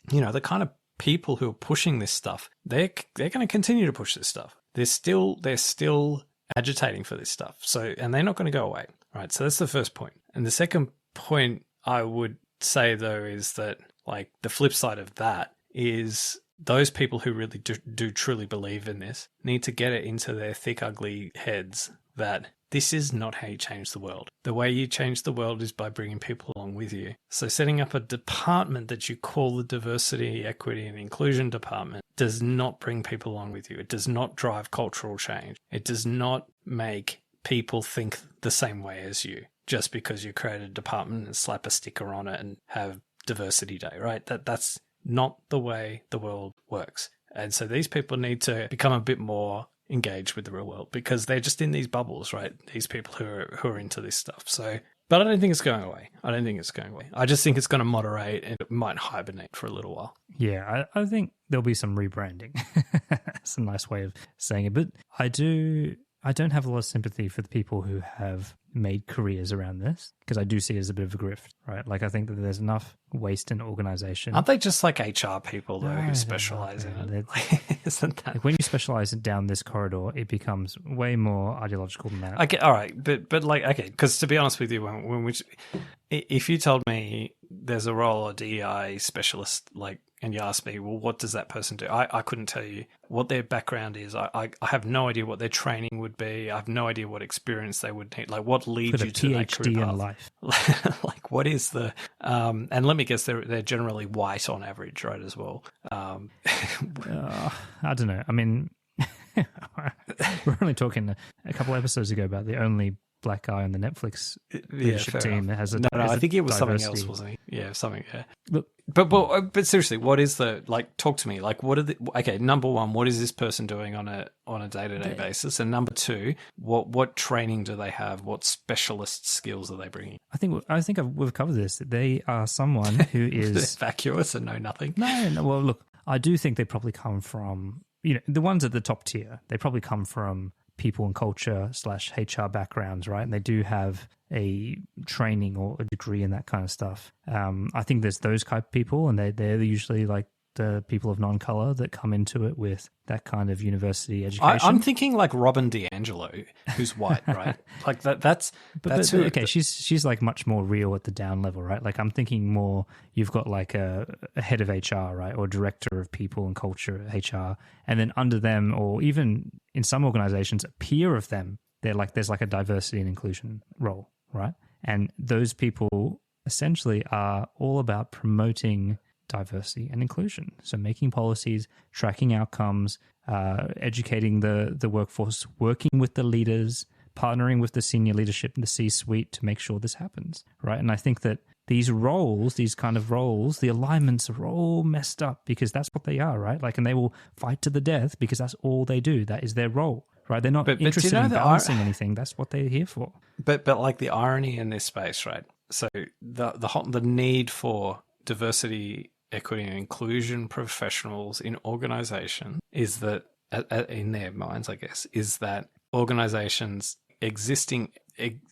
the kind of people who are pushing this stuff, they're going to continue to push this stuff. They're still agitating for this stuff. So, and they're not going to go away, right? So that's the first point. And the second point I would say, though, is that like the flip side of that is those people who really do truly believe in this need to get it into their thick, ugly heads that this is not how you change the world. The way you change the world is by bringing people along with you. So setting up a department that you call the Diversity, Equity and Inclusion Department does not bring people along with you. It does not drive cultural change. It does not make people think the same way as you just because you create a department and slap a sticker on it and have Diversity Day, right? That's not the way the world works. And so these people need to become a bit more engaged with the real world because they're just in these bubbles, right? These people who are into this stuff. So, but I don't think it's going away. I just think it's going to moderate and it might hibernate for a little while. Yeah, I think there'll be some rebranding. That's a nice way of saying it. But I don't have a lot of sympathy for the people who have made careers around this because I do see it as a bit of a grift, right? Like I think that there's enough waste in organization. Aren't they just like HR people though who specialize in it? Isn't that? Like when you specialize down this corridor, it becomes way more ideological than that. Okay, all right, but like okay, because to be honest with you, if you told me there's a role of DEI specialist, like, and you asked me, well, what does that person do? I couldn't tell you what their background is. I have no idea what their training would be. I have no idea what experience they would need. Like, what leads you to that career path? In life. Like, what is the and let me guess, they're generally white on average, right? As well. I don't know. I mean, we're only talking a couple episodes ago about the only black guy on the Netflix leadership team that has a I think it was diversity. Something else, wasn't he? Yeah, something. Yeah. But seriously, what is the like? Talk to me. Like, what are the? Okay, number one, what is this person doing on a day-to-day basis? And number two, what training do they have? What specialist skills are they bringing? I think we've covered this. They are someone who is vacuous and know nothing. No. Well, look, I do think they probably come from the ones at the top tier. They probably come from people and culture / HR backgrounds, right? And they do have a training or a degree in that kind of stuff. I think there's those type of people, and they're usually like the people of non-color that come into it with that kind of university education. I'm thinking like Robin DiAngelo, who's white, right? Like that's who. Okay, she's like much more real at the down level, right? Like I'm thinking more. You've got like a head of HR, right, or director of people and culture at HR, and then under them, or even in some organizations, a peer of them, there's like a diversity and inclusion role, right? And those people essentially are all about promoting diversity and inclusion. So making policies, tracking outcomes, educating the workforce, working with the leaders, partnering with the senior leadership and the C-suite to make sure this happens, right? And I think that these kind of roles, the alignments are all messed up because that's what they are, right? Like, and they will fight to the death because that's all they do. That is their role, right? They're not interested in balancing anything. That's what they're here for. But like the irony in this space, right? So the need for diversity, equity and inclusion professionals in organization is that, in their minds, I guess, is that organizations existing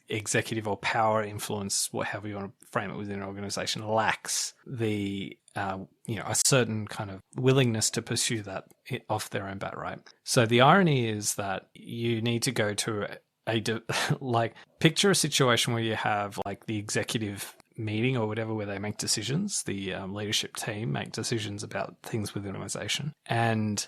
executive or power influence, however you want to frame it within an organization, lacks the a certain kind of willingness to pursue that off their own bat, right? So the irony is that you need to go to picture a situation where you have like the executive meeting or whatever where they make decisions, the leadership team make decisions about things within the organization, and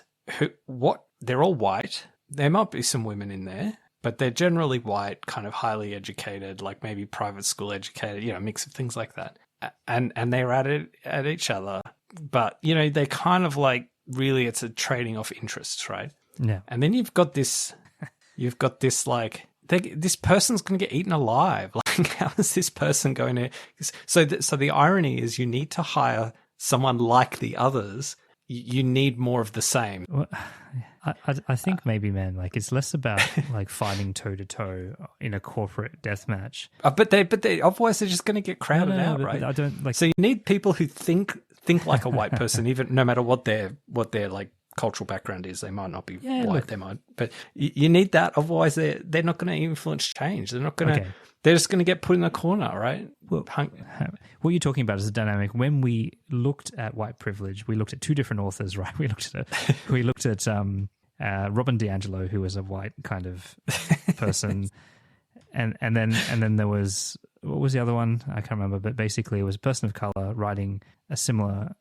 they're all white. There might be some women in there, but they're generally white, kind of highly educated, like maybe private school educated, a mix of things like that. And they're at each other, but they kind of like really it's a trading off interests, right? Yeah. And then you've got this like this person's going to get eaten alive. Like, how is this person going to? So the irony is, you need to hire someone like the others. You need more of the same. Well, I think maybe, man, like it's less about like fighting toe to toe in a corporate death match. But they otherwise they're just going to get crowded out, right? I don't like. So you need people who think like a white person, even no matter what their like cultural background is. They might not be white, look. they might, but you need that. Otherwise, they're not going to influence change. They're not going to. They're just going to get put in the corner, right? Well, what you're talking about is a dynamic. When we looked at white privilege, we looked at two different authors, right? We looked at Robin DiAngelo, who was a white kind of person, and then there was, what was the other one? I can't remember, but basically it was a person of color writing a similar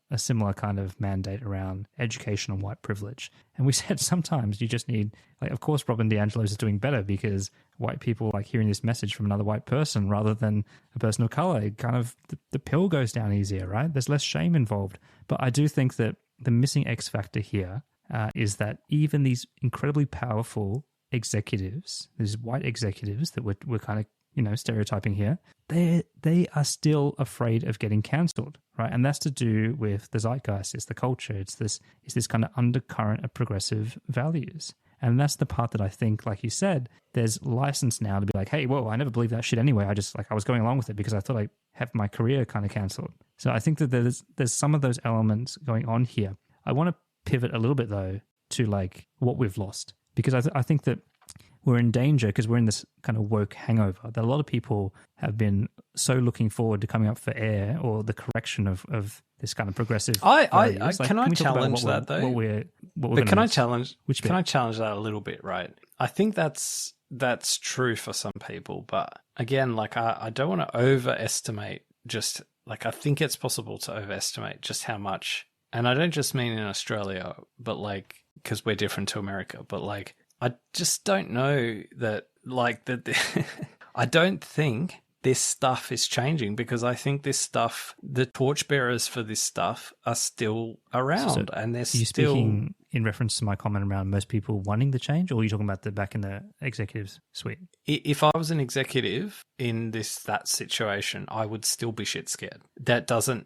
kind of mandate around education on white privilege. And we said sometimes you just need, like, of course Robin DiAngelo is doing better because white people like hearing this message from another white person rather than a person of color. It kind of, the pill goes down easier, right? There's less shame involved. But I do think that the missing X factor here is that even these incredibly powerful executives, these white executives that we're kind of, stereotyping here, they are still afraid of getting cancelled, right? And that's to do with the zeitgeist, it's the culture, it's this kind of undercurrent of progressive values. And that's the part that I think, like you said, there's license now to be like, hey, whoa, I never believed that shit anyway. I was going along with it because I thought I'd have my career kind of cancelled. So I think that there's some of those elements going on here. I want to pivot a little bit though to like what we've lost, because I think that we're in danger because we're in this kind of woke hangover that a lot of people have been so looking forward to coming up for air or the correction of this kind of progressive values. Can I challenge that though? Can I challenge that a little bit, right? I think that's true for some people, but again, like I don't want to overestimate just like I think it's possible to overestimate just how much, and I don't just mean in Australia, but like because we're different to America, but like I just don't know that, like, that. I don't think this stuff is changing because I think this stuff, the torchbearers for this stuff are still around, and they're still. Are you speaking in reference to my comment around most people wanting the change, or are you talking about the back in the executives suite? If I was an executive in that situation, I would still be shit scared.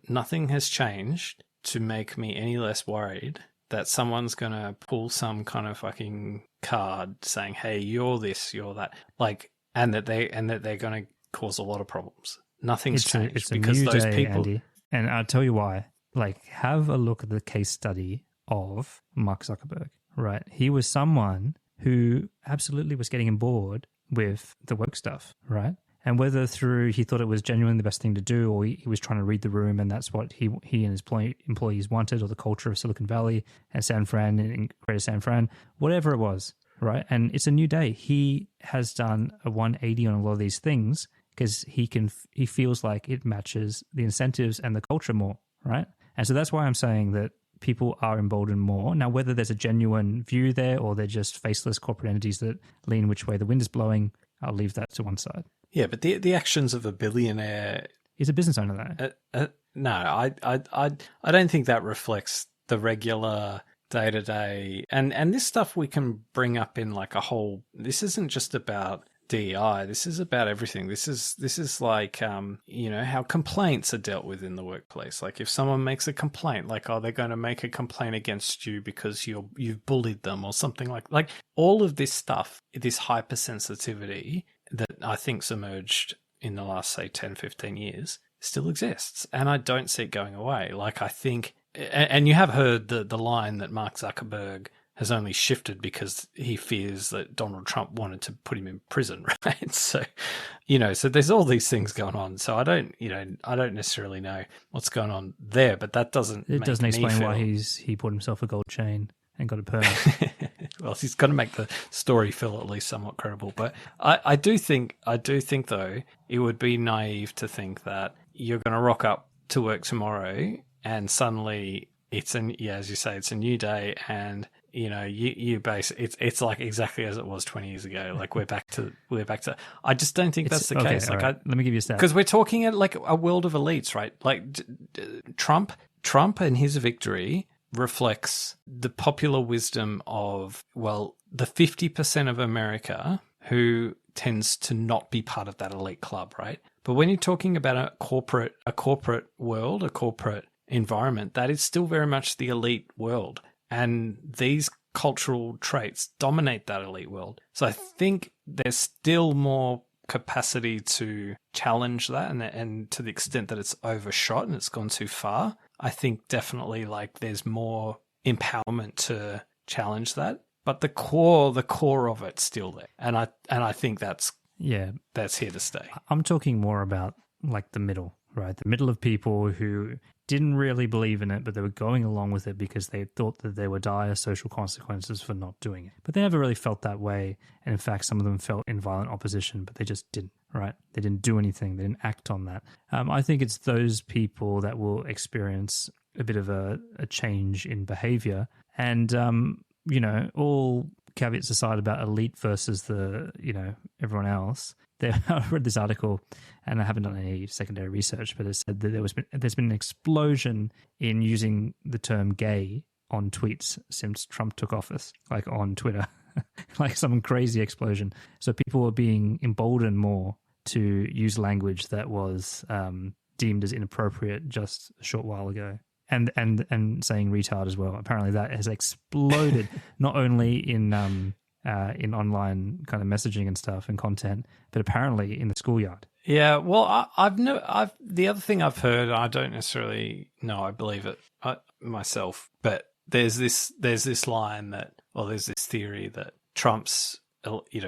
Nothing has changed to make me any less worried that someone's going to pull some kind of fucking card saying, hey, you're this, you're that, like, and that they're going to cause a lot of problems. Nothing's changed it's because a new those day, people. Andy. And I'll tell you why. Like, have a look at the case study of Mark Zuckerberg, right? He was someone who absolutely was getting on board with the woke stuff, right? And whether through he thought it was genuinely the best thing to do, or he was trying to read the room and that's what he and his employees wanted, or the culture of Silicon Valley and San Fran and Greater San Fran, whatever it was, right? And it's a new day. He has done a 180 on a lot of these things because he feels like it matches the incentives and the culture more, right? And so that's why I'm saying that people are emboldened more. Now, whether there's a genuine view there or they're just faceless corporate entities that lean which way the wind is blowing, I'll leave that to one side. Yeah, but the actions of a billionaire is a business owner, though. No, I don't think that reflects the regular day-to-day. And this stuff we can bring up in like a whole. This isn't just about DEI. This is about everything. This is like how complaints are dealt with in the workplace. Like if someone makes a complaint, like they're going to make a complaint against you because you've bullied them or something like all of this stuff. This hypersensitivity that I think's emerged in the last, say, 10, 15 years still exists. And I don't see it going away. Like I think, and you have heard the line that Mark Zuckerberg has only shifted because he fears that Donald Trump wanted to put him in prison, right? So, so there's all these things going on. So I don't necessarily know what's going on there, but that doesn't explain why he bought himself a gold chain and got a permit. Well, he's got to make the story feel at least somewhat credible. But I do think though, it would be naive to think that you're going to rock up to work tomorrow and suddenly as you say, it's a new day, and it's like exactly as it was 20 years ago. Like we're back to. I just don't think that's the case. Like, right. Let me give you a stat. Because we're talking at like a world of elites, right? Like Trump and his victory reflects the popular wisdom of, the 50% of America who tends to not be part of that elite club, right? But when you're talking about a corporate world, a corporate environment, that is still very much the elite world. And these cultural traits dominate that elite world. So I think there's still more capacity to challenge that, and to the extent that it's overshot and it's gone too far, I think definitely like there's more empowerment to challenge that, but the core of it's still there, and I think that's here to stay. I'm talking more about like the middle, right? The middle of people who didn't really believe in it, but they were going along with it because they thought that there were dire social consequences for not doing it. But they never really felt that way. And in fact, some of them felt in violent opposition, but they just didn't, right? They didn't do anything. They didn't act on that. I think it's those people that will experience a bit of a change in behavior. And, all caveats aside about elite versus everyone else, I read this article, and I haven't done any secondary research, but it said that there's been an explosion in using the term gay on tweets since Trump took office, like on Twitter, like some crazy explosion. So people were being emboldened more to use language that was deemed as inappropriate just a short while ago. And saying retard as well. Apparently that has exploded, not only in online kind of messaging and stuff and content, but apparently in the schoolyard. Yeah, well, the other thing I've heard, I don't necessarily know, I believe it myself, but there's this line there's this theory that Trump's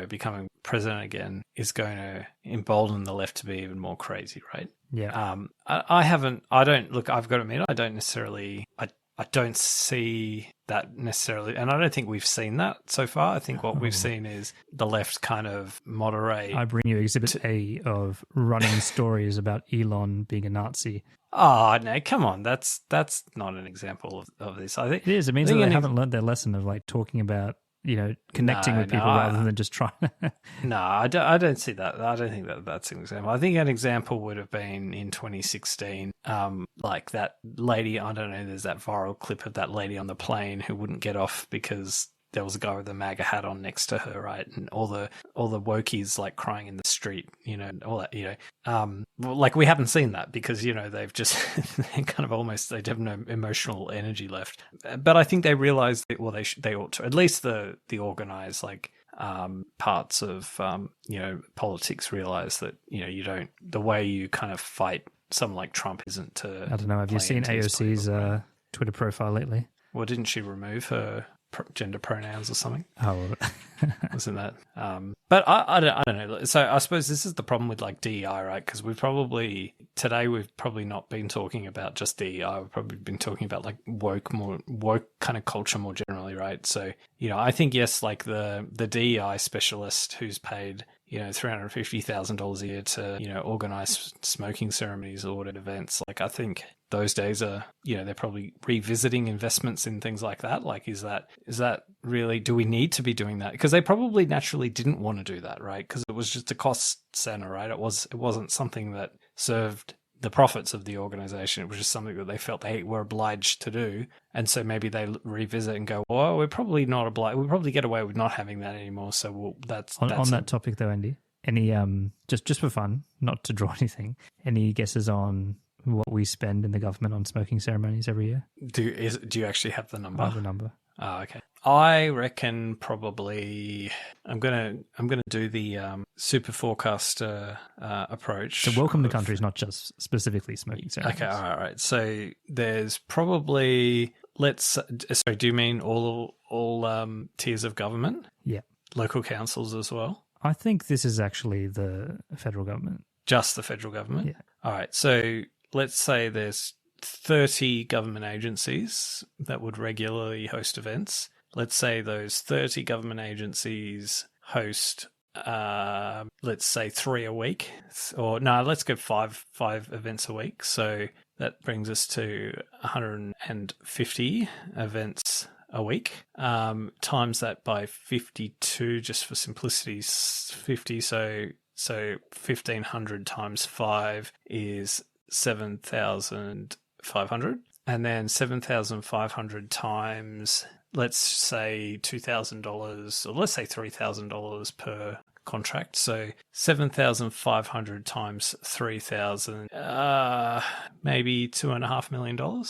becoming president again is going to embolden the left to be even more crazy, right? Yeah. I've got to admit, I don't necessarily, I don't see that necessarily, and I don't think we've seen that so far. I think what we've seen is the left kind of moderate. I bring you Exhibit A of running stories about Elon being a Nazi. Oh, no, come on. That's not an example of this. I think it is. It means that they haven't learned their lesson of like talking about, connecting with people rather than just trying to... No, I don't see that. I don't think that's an example. I think an example would have been in 2016, like that lady, I don't know, there's that viral clip of that lady on the plane who wouldn't get off because there was a guy with a MAGA hat on next to her, right? And all the wokies like crying in the street, all that, like we haven't seen that because, they've just, they kind of almost, they have no emotional energy left. But I think they realize that, they ought to, at least the organized, like, parts of, politics realize that, the way you kind of fight someone like Trump isn't to... I don't know, have you seen AOC's Twitter profile lately? Well, didn't she remove her gender pronouns or something? Oh, wasn't that? But I don't know. So I suppose this is the problem with like DEI, right? Because we've probably not been talking about just DEI. We've probably been talking about like woke kind of culture more generally, right? So I think yes, like the DEI specialist who's paid $350,000 a year to organize smoking ceremonies or events. Like I think those days are, they're probably revisiting investments in things like that. Like, is that really, do we need to be doing that? Because they probably naturally didn't want to do that, right? Because it was just a cost center, right? It wasn't something that served the profits of the organization. It was just something that they felt they were obliged to do. And so maybe they revisit and go, well, we're probably not obliged. We'll probably get away with not having that anymore. So that's on that topic though, Andy, any, just for fun, not to draw anything, any guesses on what we spend in the government on smoking ceremonies every year? Do you actually have the number? I have the number. Oh, okay. I reckon probably I'm gonna do the super forecaster approach. So welcome to countries, not just specifically smoking ceremonies. Okay, all right. So there's probably do you mean all tiers of government? Yeah. Local councils as well? I think this is actually the federal government. Just the federal government? Yeah. All right. So let's say there's 30 government agencies that would regularly host events. Let's say those 30 government agencies host, let's say 3 a week. Or no, let's go 5 events a week. So that brings us to 150 events a week. Times that by 52, just for simplicity's 50. So 1,500 times 5 is 7,500, and then 7,500 times, let's say $2,000, or let's say $3,000 per contract. So 7,500 times 3,000, maybe $2.5 million. Oh,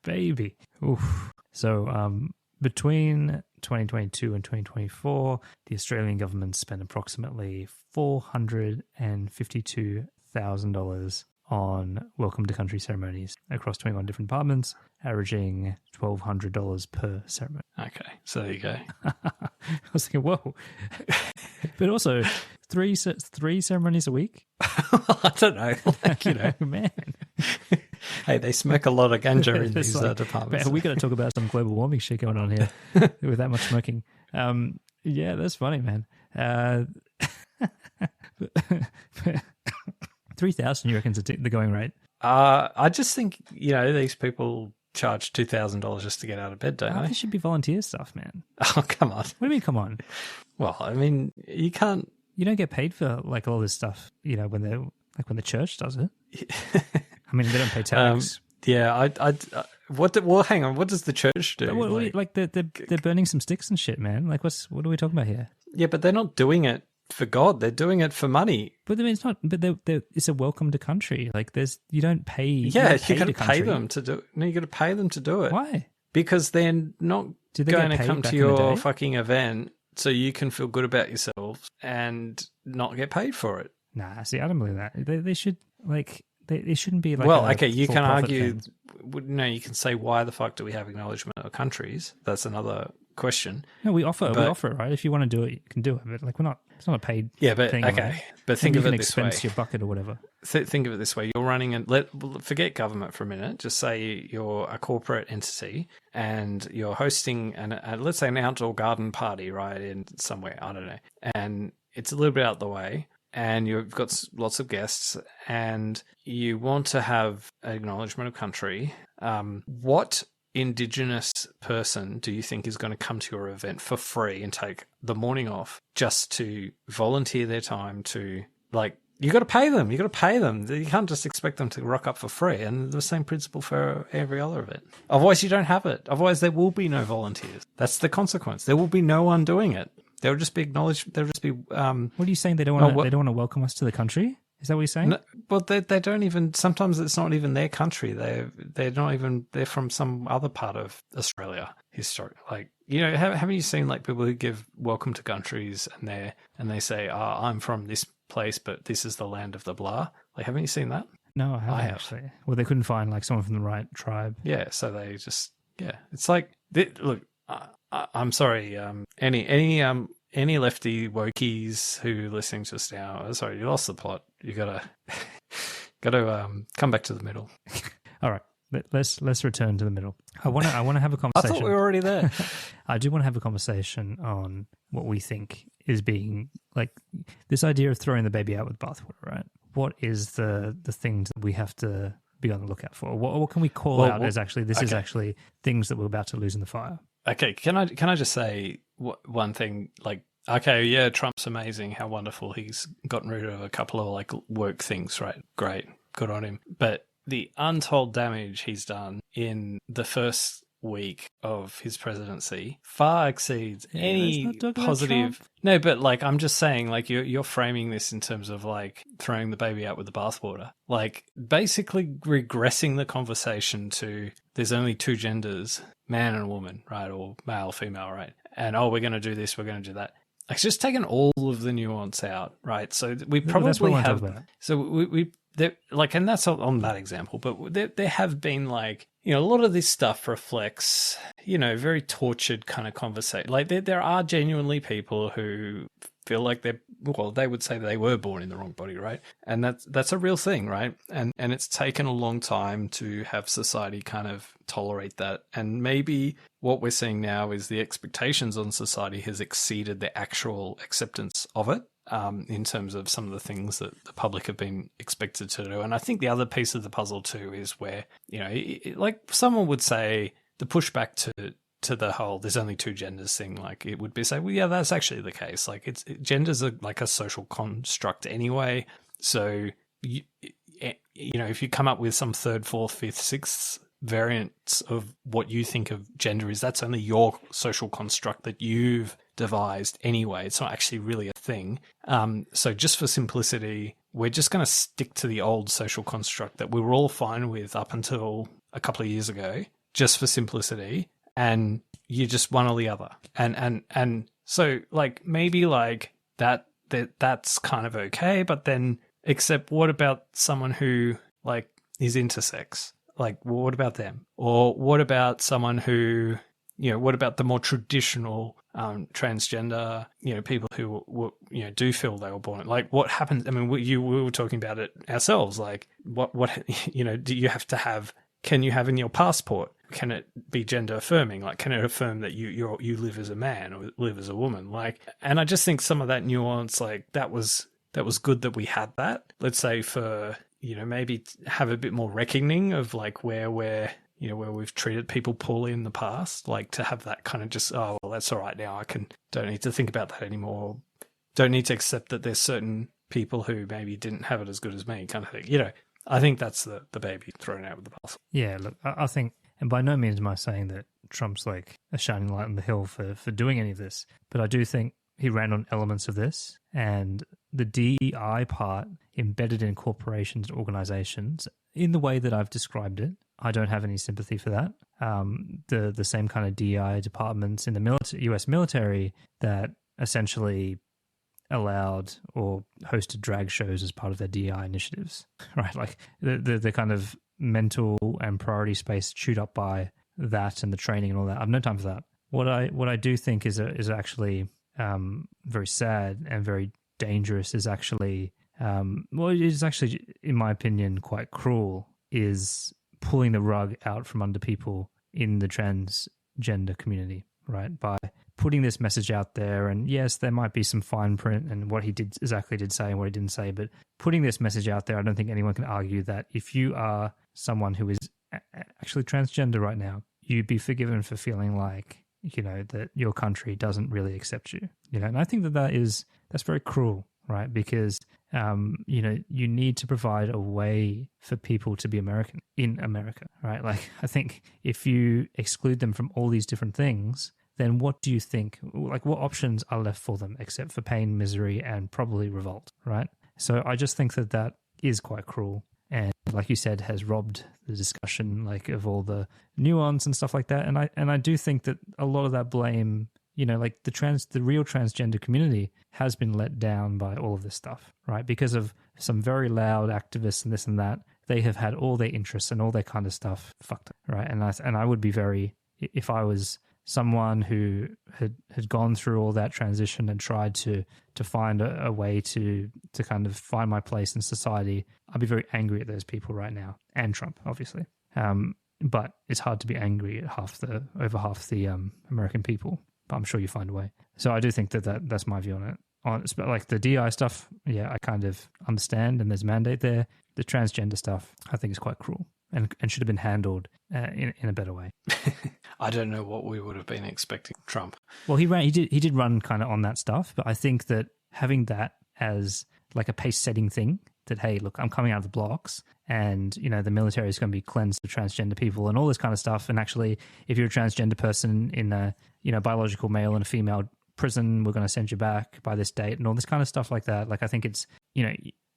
baby. Oof. So between 2022 and 2024, the Australian government spent approximately $452,000 on welcome to country ceremonies across 21 different departments, averaging $1,200 per ceremony. Okay, so there you go. I was thinking, whoa. But also, three ceremonies a week? I don't know. Like, you know. Man. Hey, they smoke a lot of ganja in these departments. We got to talk about some global warming shit going on here with that much smoking. Yeah, that's funny, man. 3,000, you reckon's the going rate? I just think, you know, these people charge $2,000 just to get out of bed, don't they? This should be volunteer stuff, man. Oh, come on. What do you mean, come on? Well, I mean, you can't. You don't get paid for like all this stuff, you know, when the church does it. I mean, they don't pay tax. Yeah, hang on. What does the church do? Like they're burning some sticks and shit, man. Like what are we talking about here? Yeah, but they're not doing it for God. They're doing it for money. But I mean, it's not. But it's a welcome to country. Like you don't pay. Yeah, you got to pay them to do. No, you got to pay them to do it. Why? Because they're not going to come to your fucking event so you can feel good about yourselves and not get paid for it. Nah, see, I don't believe that. They should like. They shouldn't be like. Well, okay, you can argue. No, you can say, why the fuck do we have acknowledgement of countries? That's another question. No, we offer it, right? If you want to do it, you can do it. But like, it's not a paid. Yeah, but thing, okay, right? But think of it this way: expense your bucket or whatever. Think of it this way: you're running and forget government for a minute. Just say you're a corporate entity and you're hosting let's say an outdoor garden party, right, in somewhere, I don't know, and it's a little bit out the way. And you've got lots of guests and you want to have acknowledgement of country. What Indigenous person do you think is going to come to your event for free and take the morning off just to volunteer their time to, like, you got to pay them. You got to pay them. You can't just expect them to rock up for free. And the same principle for every other event. Otherwise, you don't have it. Otherwise, there will be no volunteers. That's the consequence. There will be no one doing it. They'll just be acknowledged. They'll just be. What are you saying? They don't want to. They don't want to welcome us to the country. Is that what you're saying? No, well, they don't even. Sometimes it's not even their country. They're not even. They're from some other part of Australia. Historic, like, you know, haven't you seen like people who give welcome to countries and they say, "Oh, I'm from this place, but this is the land of the blah." Like, haven't you seen that? No, I haven't actually. Well, they couldn't find like someone from the right tribe. Yeah, so they just It's like look. I'm sorry. Any lefty wokies who are listening just now? Sorry, you lost the plot. You gotta come back to the middle. All right, let's return to the middle. I want to have a conversation. I thought we were already there. I do want to have a conversation on what we think is being like this idea of throwing the baby out with bathwater. Right? What is the thing that we have to be on the lookout for? What can we call out as actually this is actually things that we're about to lose in the fire? Okay, can I just say one thing? Like, okay, yeah, Trump's amazing. How wonderful. He's gotten rid of a couple of like work things, right? Great. Good on him. But the untold damage he's done in the first week of his presidency far exceeds any positive. No, but like, I'm just saying, like, you're framing this in terms of like throwing the baby out with the bathwater, like basically regressing the conversation to there's only two genders, man and woman, right? Or male, female, right? And we're going to do this, we're going to do that. It's just taken all of the nuance out, right? So we probably have. So we like, and that's on that example. But there have been like, you know, a lot of this stuff reflects, you know, very tortured kind of conversation. Like there are genuinely people who feel like they would say they were born in the wrong body, right? And that's a real thing, right? And it's taken a long time to have society kind of tolerate that. And maybe what we're seeing now is the expectations on society has exceeded the actual acceptance of it, in terms of some of the things that the public have been expected to do. And I think the other piece of the puzzle too is where, you know, like someone would say the pushback to the whole there's only two genders thing, like it would be say, well, yeah, that's actually the case. Like genders are like a social construct anyway. So, you know, if you come up with some third, fourth, fifth, sixth variants of what you think of gender is, that's only your social construct that you've devised anyway. It's not actually really a thing. So just for simplicity, we're just going to stick to the old social construct that we were all fine with up until a couple of years ago, just for simplicity. And you just one or the other. And so like maybe like that's kind of okay, but then except what about someone who like is intersex. Like, well, what about them? Or what about someone who, what about the more traditional transgender, people who, do feel they were born? Like, what happens? I mean, we were talking about it ourselves. Like, what, do you have to have, can you have in your passport? Can it be gender affirming? Like, can it affirm that you live as a man or live as a woman? Like, and I just think some of that nuance, like, that was good that we had that. Let's say for, maybe have a bit more reckoning of like where we've treated people poorly in the past, like to have that kind of just, oh, well, that's all right now. Don't need to think about that anymore. Don't need to accept that there's certain people who maybe didn't have it as good as me kind of thing. I think that's the baby thrown out with the bath. Yeah, look, I think, and by no means am I saying that Trump's like a shining light on the hill for doing any of this, but I do think he ran on elements of this, and the DEI part embedded in corporations and organizations in the way that I've described it, I don't have any sympathy for that. The same kind of DEI departments in the US military that essentially allowed or hosted drag shows as part of their DEI initiatives, right? Like the kind of mental and priority space chewed up by that and the training and all that. I've no time for that. What I do think is actually very sad and very dangerous is actually, it is actually, in my opinion, quite cruel, is pulling the rug out from under people in the transgender community, right? By putting this message out there, and yes, there might be some fine print and what he did say and what he didn't say, but putting this message out there, I don't think anyone can argue that if you are someone who is actually transgender right now, you'd be forgiven for feeling like, that your country doesn't really accept you, and I think that's very cruel, right? Because, you need to provide a way for people to be American in America, right? Like, I think if you exclude them from all these different things, then what do you think, like, what options are left for them except for pain, misery, and probably revolt, right? So I just think that is quite cruel. And like you said, has robbed the discussion, like, of all the nuance and stuff like that. And I do think that a lot of that blame, like the real transgender community has been let down by all of this stuff, right? Because of some very loud activists and this and that, they have had all their interests and all their kind of stuff fucked up, right? And I would be very, if I was someone who had gone through all that transition and tried to find a way to kind of find my place in society, I'd be very angry at those people right now, and Trump, obviously. But it's hard to be angry at over half the American people. But I'm sure you find a way. So I do think that's my view on it. Like the DI stuff, yeah, I kind of understand, and there's a mandate there. The transgender stuff, I think, is quite cruel and should have been handled in a better way. I don't know what we would have been expecting Trump. Well, he did run kind of on that stuff, but I think that having that as like a pace-setting thing, that, hey, look, I'm coming out of the blocks, and, the military is going to be cleansed of transgender people and all this kind of stuff. And actually, if you're a transgender person in a, biological male in a female prison, we're going to send you back by this date and all this kind of stuff like that. Like, I think it's,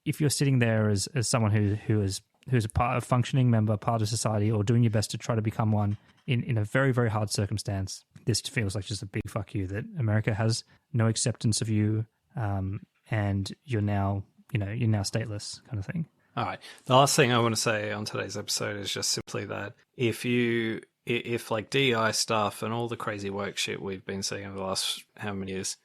if you're sitting there as someone who's a part of functioning member, part of society, or doing your best to try to become one in a very, very hard circumstance, this feels like just a big fuck you that America has no acceptance of you, and you're now stateless, kind of thing. All right. The last thing I want to say on today's episode is just simply that if like DEI stuff and all the crazy work shit we've been seeing over the last how many years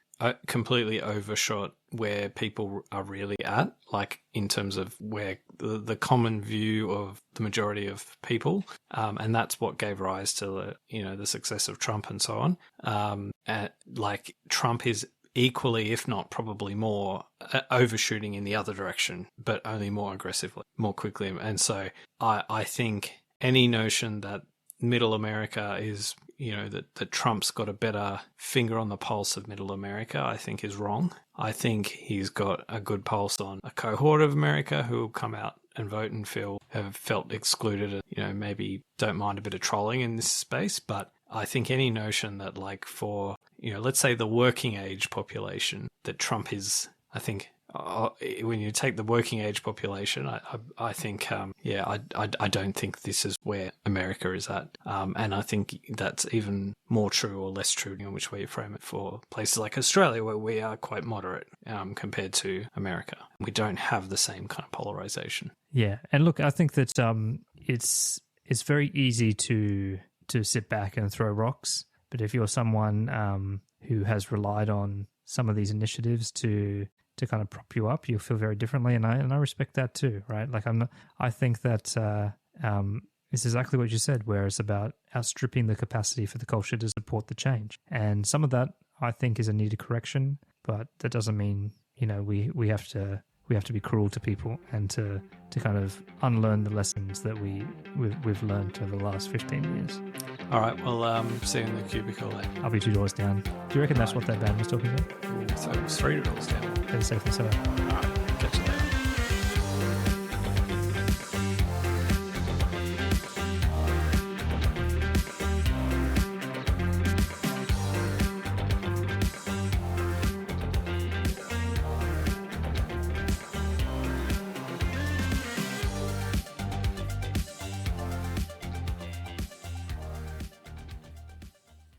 completely overshot where people are really at, like in terms of where the common view of the majority of people, and that's what gave rise to the success of Trump and so on. Like Trump is equally, if not probably more, overshooting in the other direction, but only more aggressively, more quickly. And so I think any notion that middle America is, that Trump's got a better finger on the pulse of middle America, I think is wrong. I think he's got a good pulse on a cohort of America who will come out and vote and have felt excluded and, maybe don't mind a bit of trolling in this space. But I think any notion that, like, for, let's say the working age population, that Trump is, I think, when you take the working age population, I think, I don't think this is where America is at. And I think that's even more true or less true in which way you frame it for places like Australia, where we are quite moderate compared to America. We don't have the same kind of polarization. Yeah. And look, I think that it's very easy to sit back and throw rocks. But if you're someone who has relied on some of these initiatives to kind of prop you up, you'll feel very differently, and I respect that too, right? Like I think that it's exactly what you said, where it's about outstripping the capacity for the culture to support the change, and some of that I think is a needed correction, but that doesn't mean we have to be cruel to people and to kind of unlearn the lessons that we've learned over the last 15 years. All right, well, see you in the cubicle then. I'll be 2 doors down. Do you reckon that's what that band was talking about? So it was 3 doors down. Better safe than sorry. All right.